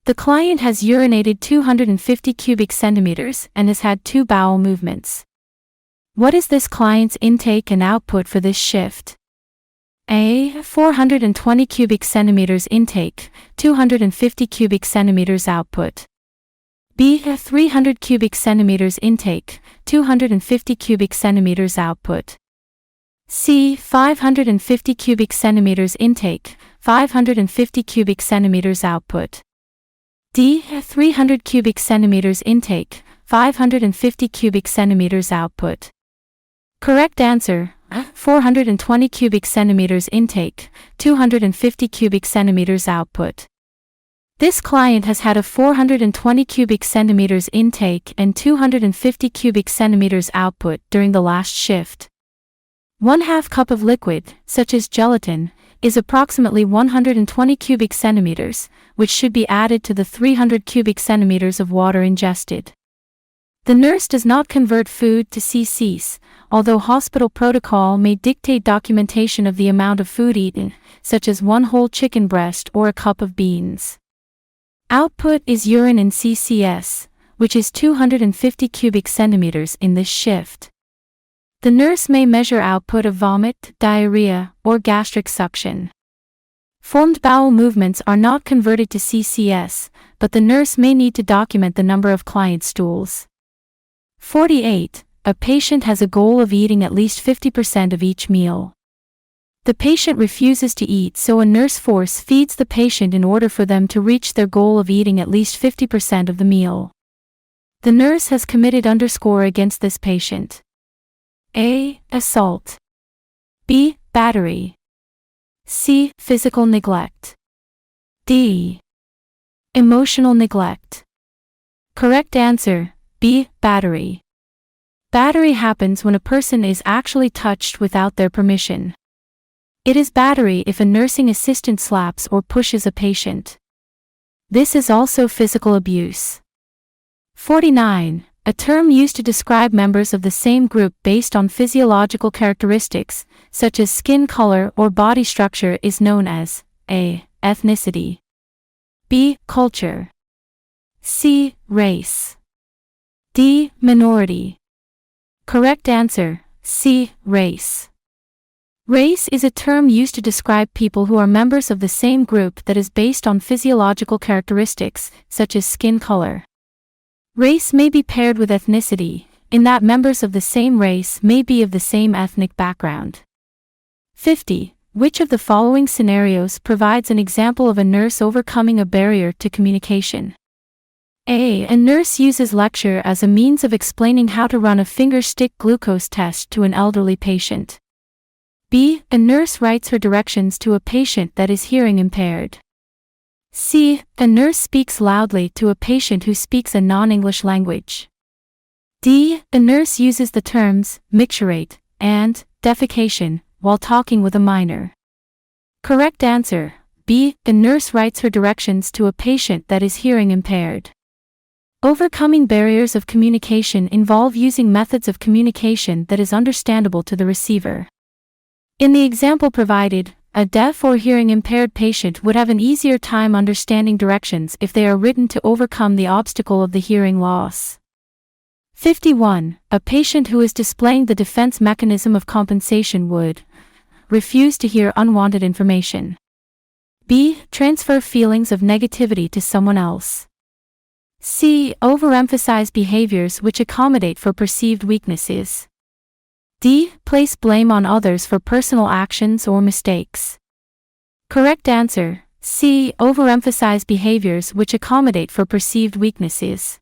The client has urinated 250 cubic centimeters and has had 2 bowel movements. What is this client's intake and output for this shift? A. 420 cubic centimeters intake, 250 cubic centimeters output. B. 300 cubic centimeters intake, 250 cubic centimeters output. C. 550 cubic centimeters intake, 550 cubic centimeters output. D. 300 cubic centimeters intake, 550 cubic centimeters output. Correct answer: 420 cubic centimeters intake, 250 cubic centimeters output. This client has had a 420 cubic centimeters intake and 250 cubic centimeters output during the last shift. 1/2 cup of liquid, such as gelatin, is approximately 120 cubic centimeters, which should be added to the 300 cubic centimeters of water ingested. The nurse does not convert food to cc's, although hospital protocol may dictate documentation of the amount of food eaten, such as 1 whole chicken breast or a cup of beans. Output is urine in ccs, which is 250 cubic centimeters in this shift. The nurse may measure output of vomit, diarrhea, or gastric suction. Formed bowel movements are not converted to ccs, but the nurse may need to document the number of client stools. 48. A patient has a goal of eating at least 50% of each meal. The patient refuses to eat, so a nurse force feeds the patient in order for them to reach their goal of eating at least 50% of the meal. The nurse has committed against this patient. A. Assault. B. Battery. C. Physical neglect. D. Emotional neglect. Correct answer: B. Battery. Battery happens when a person is actually touched without their permission. It is battery if a nursing assistant slaps or pushes a patient. This is also physical abuse. 49. A term used to describe members of the same group based on physiological characteristics, such as skin color or body structure, is known as A. Ethnicity. B. Culture. C. Race. D. Minority. Correct answer: C. Race. Race is a term used to describe people who are members of the same group that is based on physiological characteristics, such as skin color. Race may be paired with ethnicity, in that members of the same race may be of the same ethnic background. 50. Which of the following scenarios provides an example of a nurse overcoming a barrier to communication? A. A nurse uses lecture as a means of explaining how to run a finger-stick glucose test to an elderly patient. B. A nurse writes her directions to a patient that is hearing impaired. C. A nurse speaks loudly to a patient who speaks a non-English language. D. A nurse uses the terms micturate and defecation while talking with a minor. Correct answer: B. A nurse writes her directions to a patient that is hearing impaired. Overcoming barriers of communication involve using methods of communication that is understandable to the receiver. In the example provided, a deaf or hearing impaired patient would have an easier time understanding directions if they are written to overcome the obstacle of the hearing loss. 51. A patient who is displaying the defense mechanism of compensation would refuse to hear unwanted information. B. Transfer feelings of negativity to someone else. C. Overemphasize behaviors which accommodate for perceived weaknesses. D. Place blame on others for personal actions or mistakes. Correct answer: C. Overemphasize behaviors which accommodate for perceived weaknesses.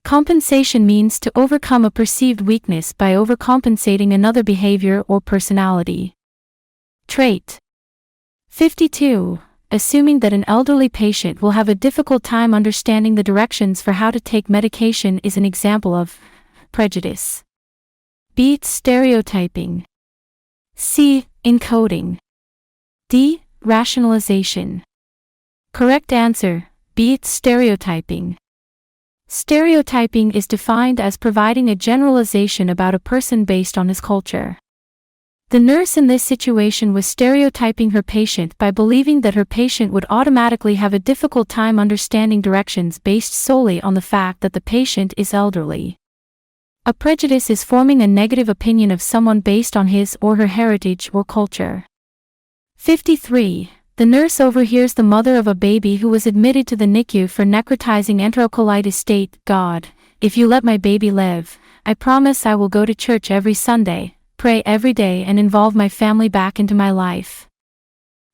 Compensation means to overcome a perceived weakness by overcompensating another behavior or personality. Trait. 52. Assuming that an elderly patient will have a difficult time understanding the directions for how to take medication is an example of prejudice. B. Stereotyping. C. Encoding. D. Rationalization. Correct answer: B. Stereotyping. Stereotyping is defined as providing a generalization about a person based on his culture. The nurse in this situation was stereotyping her patient by believing that her patient would automatically have a difficult time understanding directions based solely on the fact that the patient is elderly. A prejudice is forming a negative opinion of someone based on his or her heritage or culture. 53. The nurse overhears the mother of a baby who was admitted to the NICU for necrotizing enterocolitis state, "God, if you let my baby live, I promise I will go to church every Sunday, pray every day and involve my family back into my life."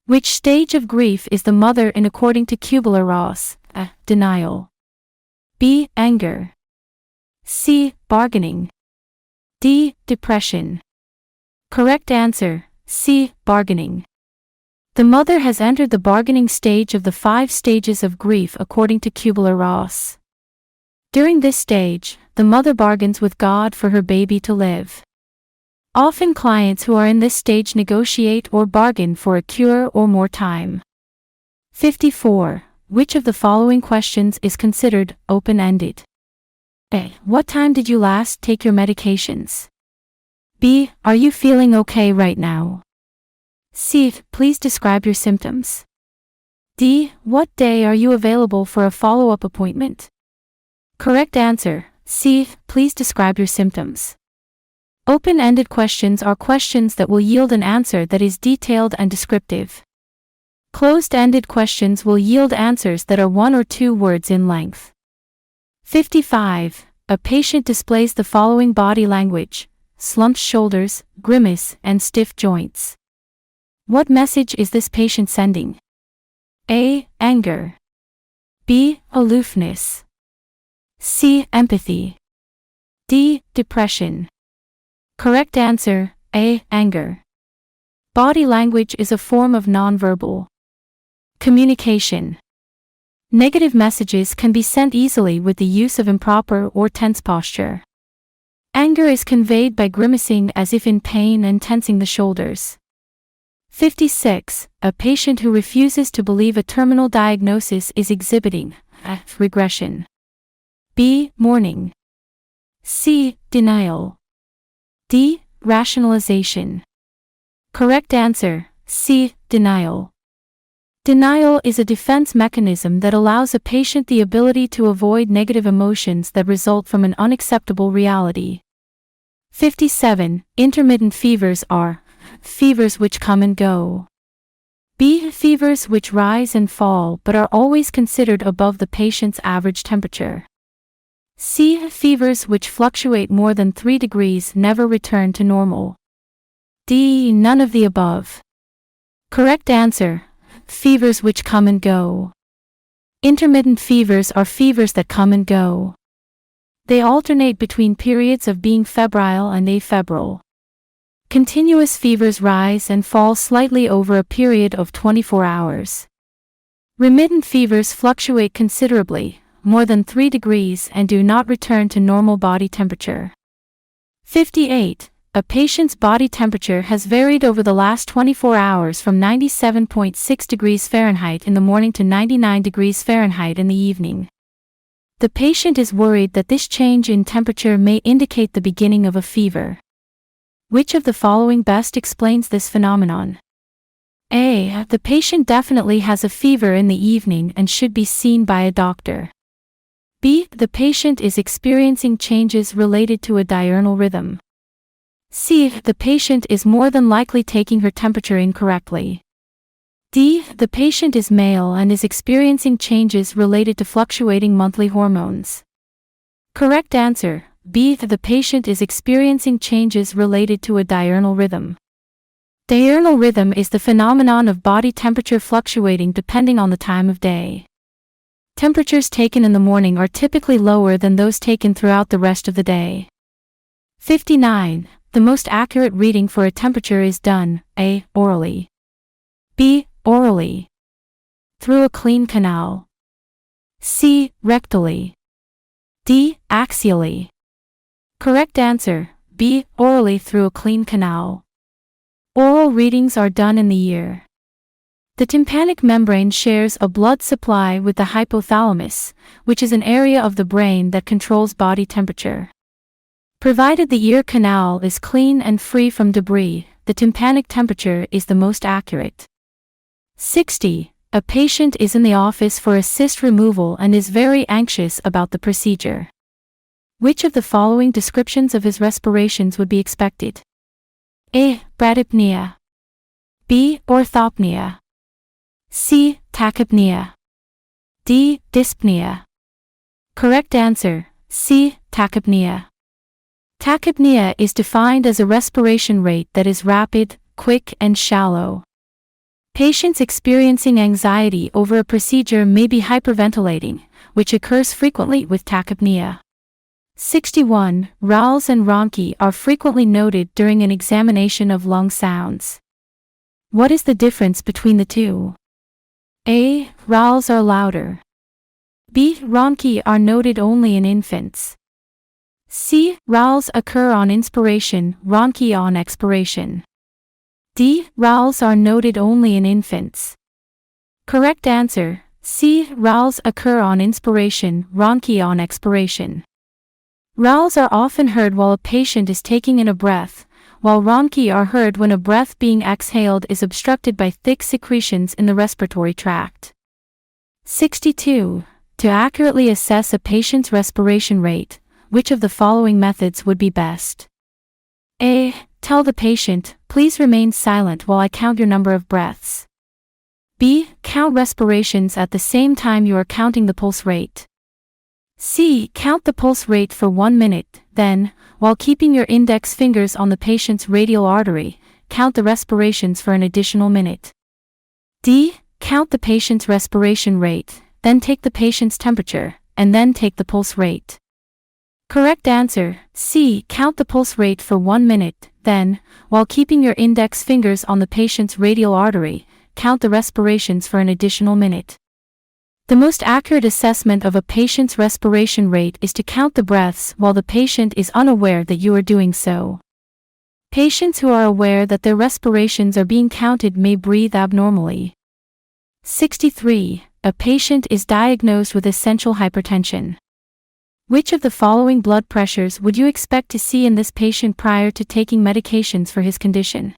Which stage of grief is the mother in according to Kubler-Ross? A. Denial. B. Anger. C. Bargaining. D. Depression. Correct answer, C. Bargaining. The mother has entered the bargaining stage of the 5 stages of grief according to Kubler-Ross. During this stage, the mother bargains with God for her baby to live. Often clients who are in this stage negotiate or bargain for a cure or more time. 54. Which of the following questions is considered open-ended? A. What time did you last take your medications? B. Are you feeling okay right now? C. Please describe your symptoms. D. What day are you available for a follow-up appointment? Correct answer, C. Please describe your symptoms. Open-ended questions are questions that will yield an answer that is detailed and descriptive. Closed-ended questions will yield answers that are 1 or 2 words in length. 55. A patient displays the following body language: slumped shoulders, grimace, and stiff joints. What message is this patient sending? A. Anger. B. Aloofness. C. Empathy. D. Depression. Correct answer, A. Anger. Body language is a form of nonverbal communication. Negative messages can be sent easily with the use of improper or tense posture. Anger is conveyed by grimacing as if in pain and tensing the shoulders. 56. A patient who refuses to believe a terminal diagnosis is exhibiting A. Regression. B. Mourning. C. Denial. D. Rationalization. Correct answer, C. Denial. Denial is a defense mechanism that allows a patient the ability to avoid negative emotions that result from an unacceptable reality. 57. Intermittent fevers are fevers which come and go. B. Fevers which rise and fall but are always considered above the patient's average temperature. C. Fevers which fluctuate more than 3 degrees never return to normal. D. None of the above. Correct answer, fevers which come and go. Intermittent fevers are fevers that come and go. They alternate between periods of being febrile and afebrile. Continuous fevers rise and fall slightly over a period of 24 hours. Remittent fevers fluctuate considerably, more than 3 degrees, and do not return to normal body temperature. 58. A patient's body temperature has varied over the last 24 hours from 97.6 degrees Fahrenheit in the morning to 99 degrees Fahrenheit in the evening. The patient is worried that this change in temperature may indicate the beginning of a fever. Which of the following best explains this phenomenon? A. The patient definitely has a fever in the evening and should be seen by a doctor. B. The patient is experiencing changes related to a diurnal rhythm. C. The patient is more than likely taking her temperature incorrectly. D. The patient is male and is experiencing changes related to fluctuating monthly hormones. Correct answer, B. The patient is experiencing changes related to a diurnal rhythm. Diurnal rhythm is the phenomenon of body temperature fluctuating depending on the time of day. Temperatures taken in the morning are typically lower than those taken throughout the rest of the day. 59. The most accurate reading for a temperature is done, A. Orally. B. Orally. Through a clean canal. C. Rectally. D. Axially. Correct answer, B. Orally through a clean canal. Oral readings are done in the ear. The tympanic membrane shares a blood supply with the hypothalamus, which is an area of the brain that controls body temperature. Provided the ear canal is clean and free from debris, the tympanic temperature is the most accurate. 60. A patient is in the office for a cyst removal and is very anxious about the procedure. Which of the following descriptions of his respirations would be expected? A. Bradypnea. B. Orthopnea. C. Tachypnea. D. Dyspnea. Correct answer, C. Tachypnea. Tachypnea is defined as a respiration rate that is rapid, quick, and shallow. Patients experiencing anxiety over a procedure may be hyperventilating, which occurs frequently with tachypnea. 61. Rales and rhonchi are frequently noted during an examination of lung sounds. What is the difference between the two? A. Rales are louder. B. Rhonchi are noted only in infants. C. Rales occur on inspiration, rhonchi on expiration. D. Rales are noted only in infants. Correct answer, C. Rales occur on inspiration, rhonchi on expiration. Rales are often heard while a patient is taking in a breath, while rhonchi are heard when a breath being exhaled is obstructed by thick secretions in the respiratory tract. 62. To accurately assess a patient's respiration rate, which of the following methods would be best? A. Tell the patient, please remain silent while I count your number of breaths. B. Count respirations at the same time you are counting the pulse rate. C. Count the pulse rate for 1 minute, then, while keeping your index fingers on the patient's radial artery, count the respirations for an additional minute. D. Count the patient's respiration rate, then take the patient's temperature, and then take the pulse rate. Correct answer, C. Count the pulse rate for 1 minute, then, while keeping your index fingers on the patient's radial artery, count the respirations for an additional minute. The most accurate assessment of a patient's respiration rate is to count the breaths while the patient is unaware that you are doing so. Patients who are aware that their respirations are being counted may breathe abnormally. 63. A patient is diagnosed with essential hypertension. Which of the following blood pressures would you expect to see in this patient prior to taking medications for his condition?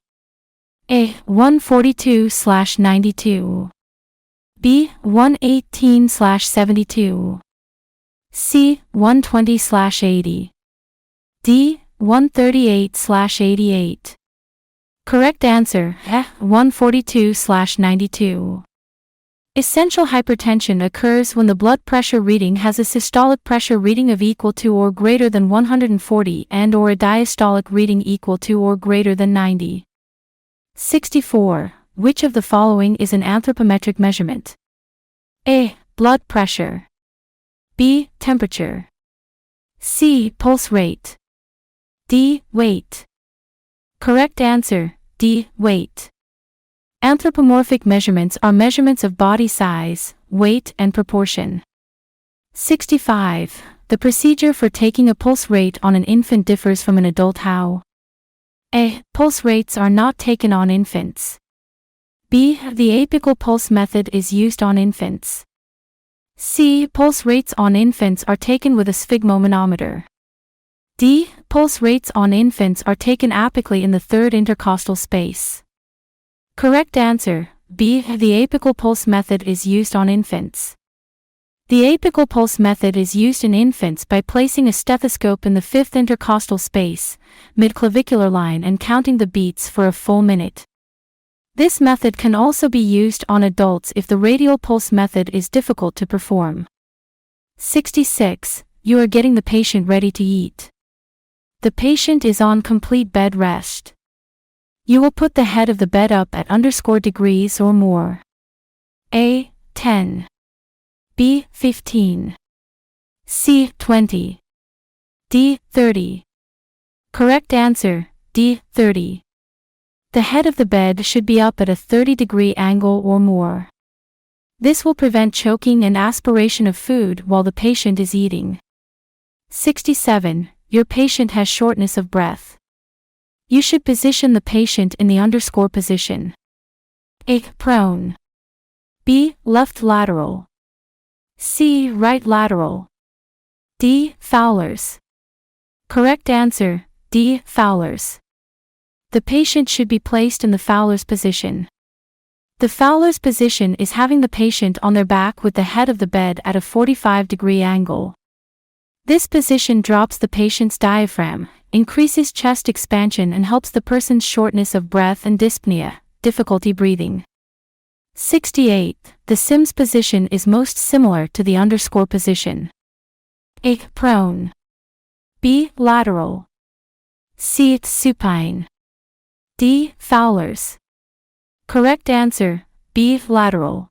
A. 142/92. B. 118/72. C. 120/80. D. 138/88. Correct answer, 142/92. Essential hypertension occurs when the blood pressure reading has a systolic pressure reading of equal to or greater than 140 and/or a diastolic reading equal to or greater than 90. 64. Which of the following is an anthropometric measurement? A. Blood pressure. B. Temperature. C. Pulse rate. D. Weight. Correct answer, D. Weight. Anthropomorphic measurements are measurements of body size, weight, and proportion. 65. The procedure for taking a pulse rate on an infant differs from an adult how? A. Pulse rates are not taken on infants. B. The apical pulse method is used on infants. C. Pulse rates on infants are taken with a sphygmomanometer. D. Pulse rates on infants are taken apically in the third intercostal space. Correct answer, B. The apical pulse method is used on infants. The apical pulse method is used in infants by placing a stethoscope in the fifth intercostal space, mid-clavicular line, and counting the beats for a full minute. This method can also be used on adults if the radial pulse method is difficult to perform. 66. You are getting the patient ready to eat. The patient is on complete bed rest. You will put the head of the bed up at _degrees or more. A. 10. B. 15. C. 20. D. 30. Correct answer, D. 30. The head of the bed should be up at a 30-degree angle or more. This will prevent choking and aspiration of food while the patient is eating. 67. Your patient has shortness of breath. You should position the patient in the _ position. A. Prone. B. Left lateral. C. Right lateral. D. Fowlers. Correct answer, D. Fowlers. The patient should be placed in the Fowler's position. The Fowler's position is having the patient on their back with the head of the bed at a 45-degree angle. This position drops the patient's diaphragm, increases chest expansion and helps the person's shortness of breath and dyspnea, difficulty breathing. 68. The Sims position is most similar to the underscore position. A. Prone. B. Lateral. C. Supine. D. Fowler's. Correct answer, B. Lateral.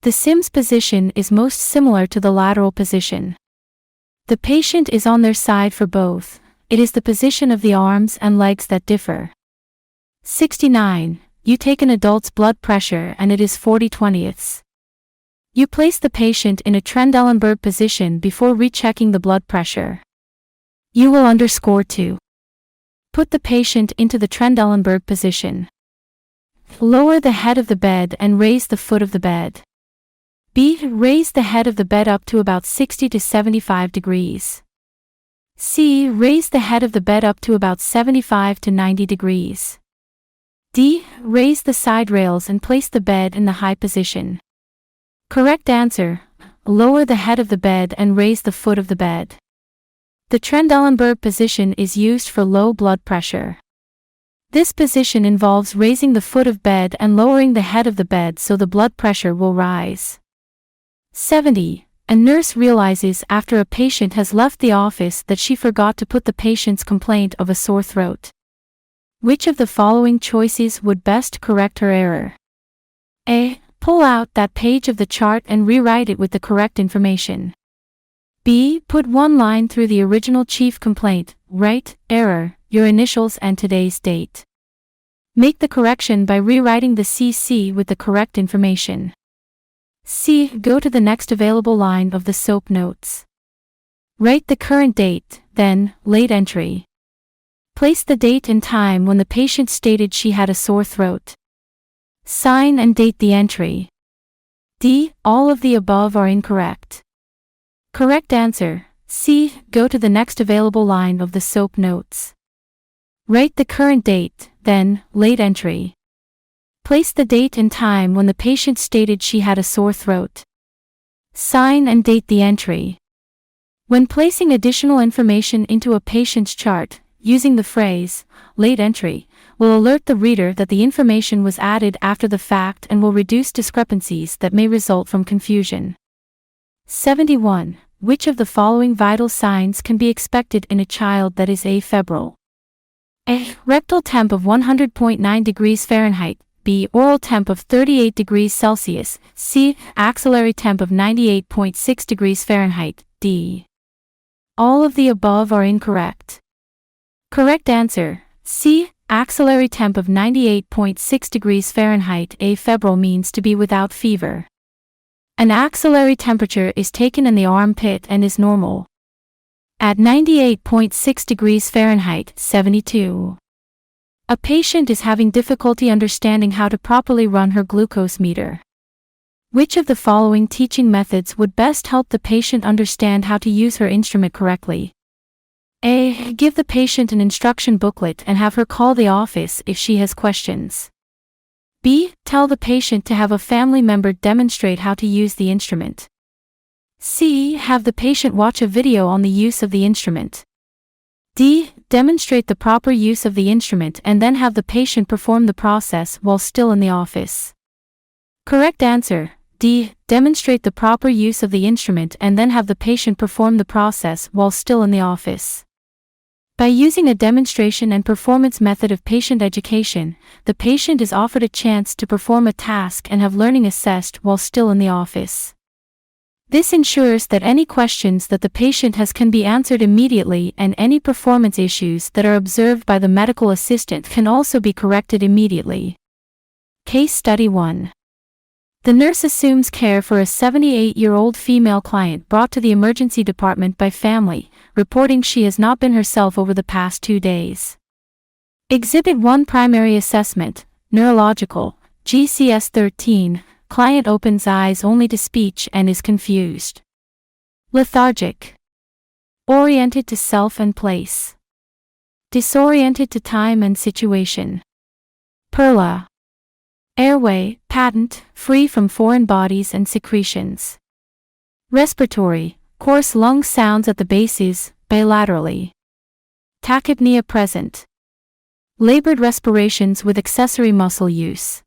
The Sims position is most similar to the lateral position. The patient is on their side for both. It is the position of the arms and legs that differ. 69. You take an adult's blood pressure and it is 40/20. You place the patient in a Trendelenburg position before rechecking the blood pressure. You will underscore 2. Put the patient into the Trendelenburg position. Lower the head of the bed and raise the foot of the bed. B. Raise the head of the bed up to about 60 to 75 degrees. C. Raise the head of the bed up to about 75 to 90 degrees. D. Raise the side rails and place the bed in the high position. Correct answer, lower the head of the bed and raise the foot of the bed. The Trendelenburg position is used for low blood pressure. This position involves raising the foot of bed and lowering the head of the bed so the blood pressure will rise. 70. A nurse realizes after a patient has left the office that she forgot to put the patient's complaint of a sore throat. Which of the following choices would best correct her error? A. Pull out that page of the chart and rewrite it with the correct information. B. Put one line through the original chief complaint, write, error, your initials and today's date. Make the correction by rewriting the CC with the correct information. C. Go to the next available line of the SOAP notes. Write the current date, then, late entry. Place the date and time when the patient stated she had a sore throat. Sign and date the entry. D. All of the above are incorrect. Correct answer, C. Go to the next available line of the SOAP notes. Write the current date, then, late entry. Place the date and time when the patient stated she had a sore throat. Sign and date the entry. When placing additional information into a patient's chart, using the phrase, late entry, will alert the reader that the information was added after the fact and will reduce discrepancies that may result from confusion. 71. Which of the following vital signs can be expected in a child that is afebrile? A. Rectal temp of 100.9 degrees Fahrenheit. B. Oral temp of 38 degrees Celsius. C. Axillary temp of 98.6 degrees Fahrenheit. D. All of the above are incorrect. Correct answer, C. Axillary temp of 98.6 degrees Fahrenheit. Afebrile means to be without fever. An axillary temperature is taken in the armpit and is normal. At 98.6 degrees Fahrenheit, 72. A patient is having difficulty understanding how to properly run her glucose meter. Which of the following teaching methods would best help the patient understand how to use her instrument correctly? A. Give the patient an instruction booklet and have her call the office if she has questions. B. Tell the patient to have a family member demonstrate how to use the instrument. C. Have the patient watch a video on the use of the instrument. D. Demonstrate the proper use of the instrument and then have the patient perform the process while still in the office. Correct answer, D. Demonstrate the proper use of the instrument and then have the patient perform the process while still in the office. By using a demonstration and performance method of patient education, the patient is offered a chance to perform a task and have learning assessed while still in the office. This ensures that any questions that the patient has can be answered immediately and any performance issues that are observed by the medical assistant can also be corrected immediately. Case Study 1. The nurse assumes care for a 78-year-old female client brought to the emergency department by family, reporting she has not been herself over the past 2 days. Exhibit 1 Primary Assessment, Neurological, GCS 13. Client opens eyes only to speech and is confused. Lethargic. Oriented to self and place. disoriented to time and situation. Perla. Airway, patent, free from foreign bodies and secretions. Respiratory, coarse lung sounds at the bases, bilaterally. Tachypnea present. Labored respirations with accessory muscle use.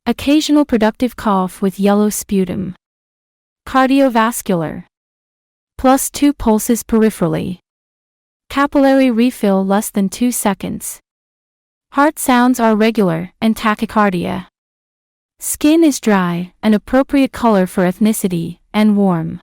Occasional productive cough with yellow sputum. Cardiovascular. +2 pulses peripherally. Capillary refill less than 2 seconds. Heart sounds are regular and tachycardia. Skin is dry, an appropriate color for ethnicity, and warm.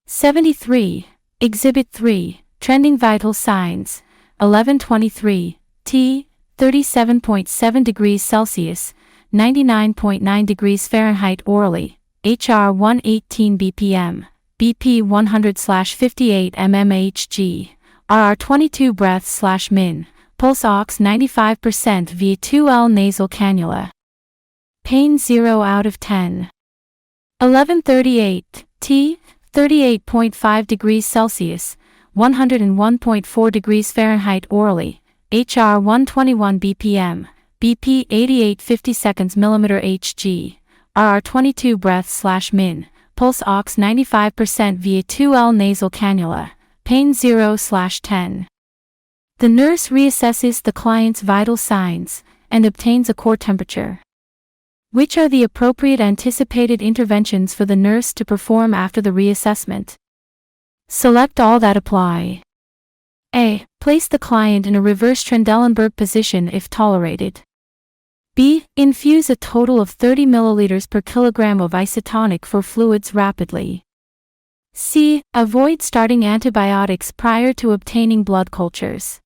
73. Exhibit 3, trending vital signs, 1123, T, 37.7 degrees Celsius, 99.9 degrees Fahrenheit orally, HR 118 BPM, BP 100/58 mmHg, RR 22 breaths/min, pulse ox 95% via 2L nasal cannula. Pain 0 out of 10. 1138, T, 38.5 degrees Celsius, 101.4 degrees Fahrenheit orally, HR 121 BPM, BP 88 50 mmHg, RR 22 breaths/min, pulse ox 95% via 2L nasal cannula, pain 0/10. The nurse reassesses the client's vital signs and obtains a core temperature. Which are the appropriate anticipated interventions for the nurse to perform after the reassessment? Select all that apply. A. Place the client in a reverse Trendelenburg position if tolerated. B. Infuse a total of 30 ml per kilogram of isotonic for fluids rapidly. C. Avoid starting antibiotics prior to obtaining blood cultures.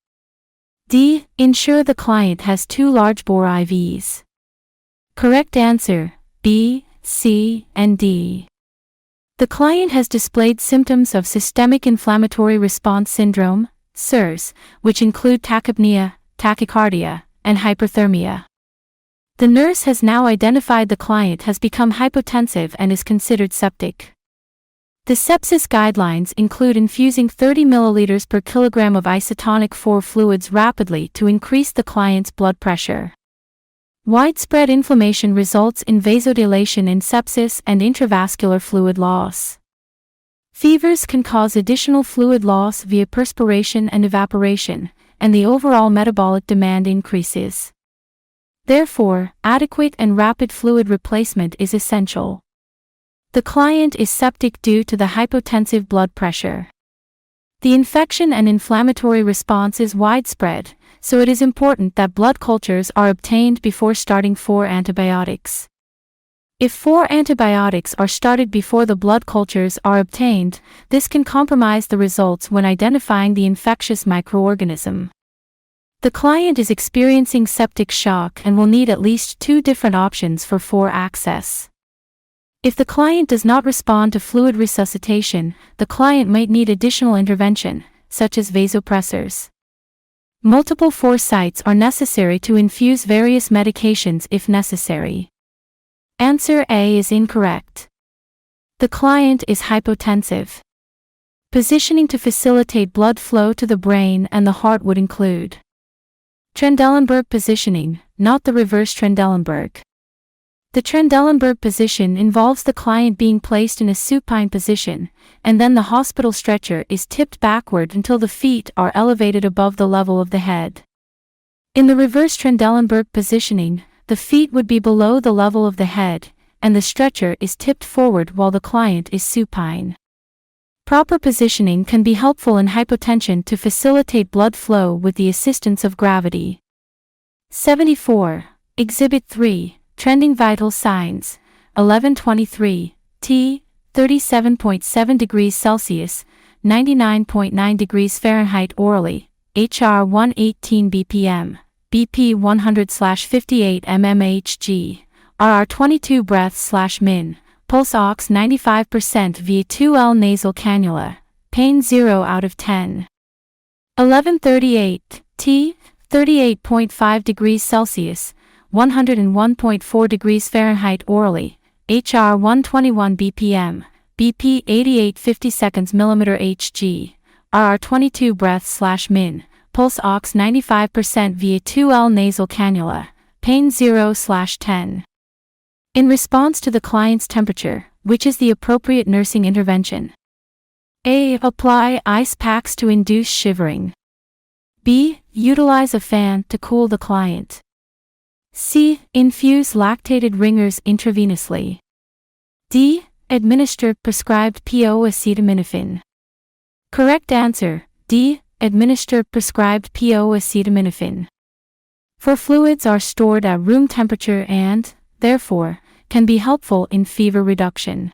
D. Ensure the client has 2 large bore IVs. Correct answer, B, C, and D. The client has displayed symptoms of systemic inflammatory response syndrome, SIRS, which include tachypnea, tachycardia, and hyperthermia. The nurse has now identified the client has become hypotensive and is considered septic. The sepsis guidelines include infusing 30 ml per kilogram of isotonic 4 fluids rapidly to increase the client's blood pressure. Widespread inflammation results in vasodilation in sepsis and intravascular fluid loss. Fevers can cause additional fluid loss via perspiration and evaporation, and the overall metabolic demand increases. Therefore, adequate and rapid fluid replacement is essential. The client is septic due to the hypotensive blood pressure. The infection and inflammatory response is widespread, so it is important that blood cultures are obtained before starting 4 antibiotics. If 4 antibiotics are started before the blood cultures are obtained, this can compromise the results when identifying the infectious microorganism. The client is experiencing septic shock and will need at least 2 different options for 4 access. If the client does not respond to fluid resuscitation, the client might need additional intervention, such as vasopressors. Multiple foresights are necessary to infuse various medications if necessary. Answer A is incorrect. The client is hypotensive. Positioning to facilitate blood flow to the brain and the heart would include Trendelenburg positioning, not the reverse Trendelenburg. The Trendelenburg position involves the client being placed in a supine position, and then the hospital stretcher is tipped backward until the feet are elevated above the level of the head. In the reverse Trendelenburg positioning, the feet would be below the level of the head, and the stretcher is tipped forward while the client is supine. Proper positioning can be helpful in hypotension to facilitate blood flow with the assistance of gravity. 74. Exhibit 3. Trending vital signs, 1123, T, 37.7 degrees Celsius, 99.9 degrees Fahrenheit orally, HR 118 BPM, BP 100/58 mmHg, RR 22 breaths/min, pulse ox 95% via 2L nasal cannula, pain 0 out of 10. 1138, T, 38.5 degrees Celsius, 101.4 degrees Fahrenheit orally, HR 121 BPM, BP 88 50 mmHg, RR 22 breaths/min, pulse ox 95% via 2L nasal cannula, pain 0/10. In response to the client's temperature, which is the appropriate nursing intervention? A. Apply ice packs to induce shivering. B. Utilize a fan to cool the client. C. Infuse lactated ringers intravenously. D. Administer prescribed PO acetaminophen. Correct answer, D. Administer prescribed PO acetaminophen. For fluids are stored at room temperature and, therefore, can be helpful in fever reduction.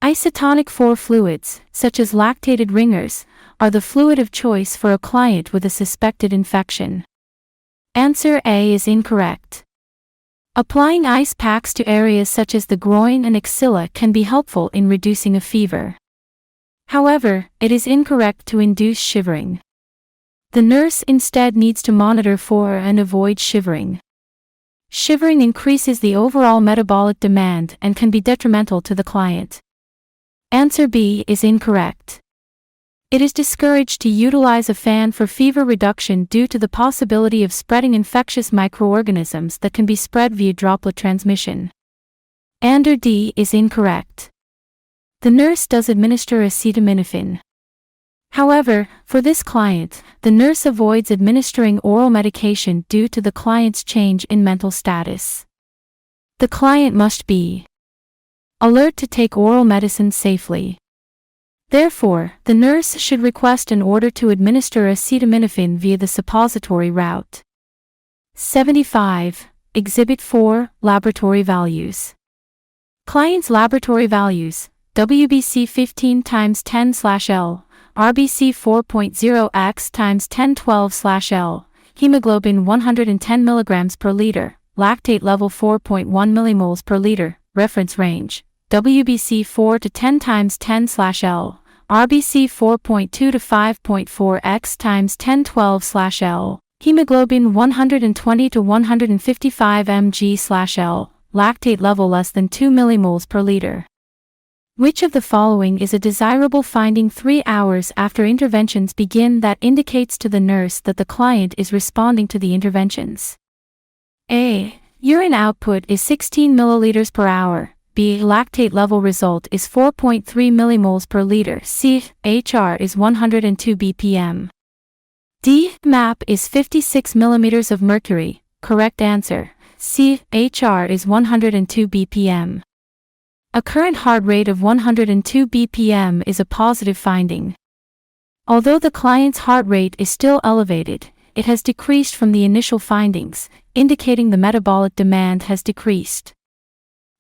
Isotonic 4 fluids, such as lactated ringers, are the fluid of choice for a client with a suspected infection. Answer A is incorrect. Applying ice packs to areas such as the groin and axilla can be helpful in reducing a fever. However, it is incorrect to induce shivering. The nurse instead needs to monitor for and avoid shivering. Shivering increases the overall metabolic demand and can be detrimental to the client. Answer B is incorrect. It is discouraged to utilize a fan for fever reduction due to the possibility of spreading infectious microorganisms that can be spread via droplet transmission. Answer D is incorrect. The nurse does administer acetaminophen. However, for this client, the nurse avoids administering oral medication due to the client's change in mental status. The client must be alert to take oral medicine safely. Therefore, the nurse should request an order to administer acetaminophen via the suppository route. 75. Exhibit 4, Laboratory Values. Client's laboratory values: WBC 15 × 10/L, RBC 4.0 x × 1012/L, hemoglobin 110 mg per liter, lactate level 4.1 millimoles per liter, reference range, WBC 4 to 10 × 10/L, RBC 4.2 to 5.4 x × 1012/L, hemoglobin 120 to 155 mg/L, lactate level less than 2 millimoles per liter. Which of the following is a desirable finding 3 hours after interventions begin that indicates to the nurse that the client is responding to the interventions? A. Urine output is 16 milliliters per hour. B. Lactate level result is 4.3 millimoles per liter. C. HR is 102 bpm. D. MAP is 56 millimeters of mercury. Correct answer, C. HR is 102 bpm. A current heart rate of 102 bpm is a positive finding. Although the client's heart rate is still elevated, it has decreased from the initial findings, indicating the metabolic demand has decreased.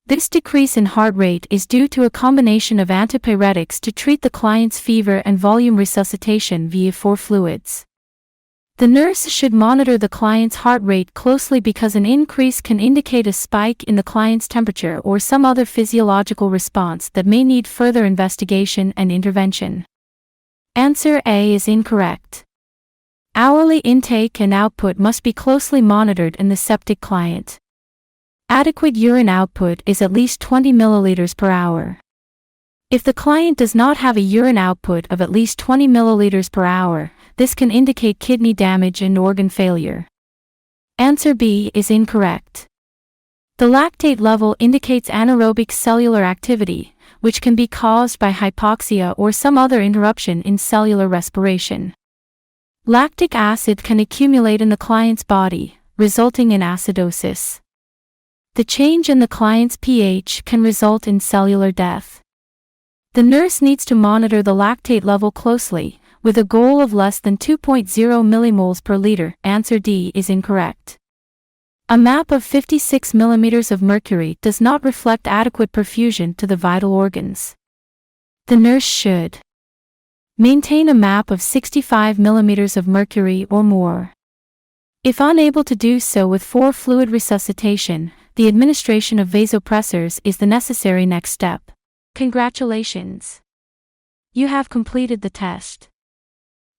This decrease in heart rate is due to a combination of antipyretics to treat the client's fever and volume resuscitation via 4 fluids. The nurse should monitor the client's heart rate closely because an increase can indicate a spike in the client's temperature or some other physiological response that may need further investigation and intervention. Answer A is incorrect. Hourly intake and output must be closely monitored in the septic client. Adequate urine output is at least 20 milliliters per hour. If the client does not have a urine output of at least 20 milliliters per hour, this can indicate kidney damage and organ failure. Answer B is incorrect. The lactate level indicates anaerobic cellular activity, which can be caused by hypoxia or some other interruption in cellular respiration. Lactic acid can accumulate in the client's body, resulting in acidosis. The change in the client's pH can result in cellular death. The nurse needs to monitor the lactate level closely, with a goal of less than 2.0 millimoles per liter. Answer D is incorrect. A MAP of 56 millimeters of mercury does not reflect adequate perfusion to the vital organs. The nurse should maintain a MAP of 65 millimeters of mercury or more. If unable to do so with 4 fluid resuscitation, the administration of vasopressors is the necessary next step. Congratulations! You have completed the test.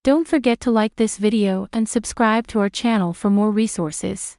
Don't forget to like this video and subscribe to our channel for more resources.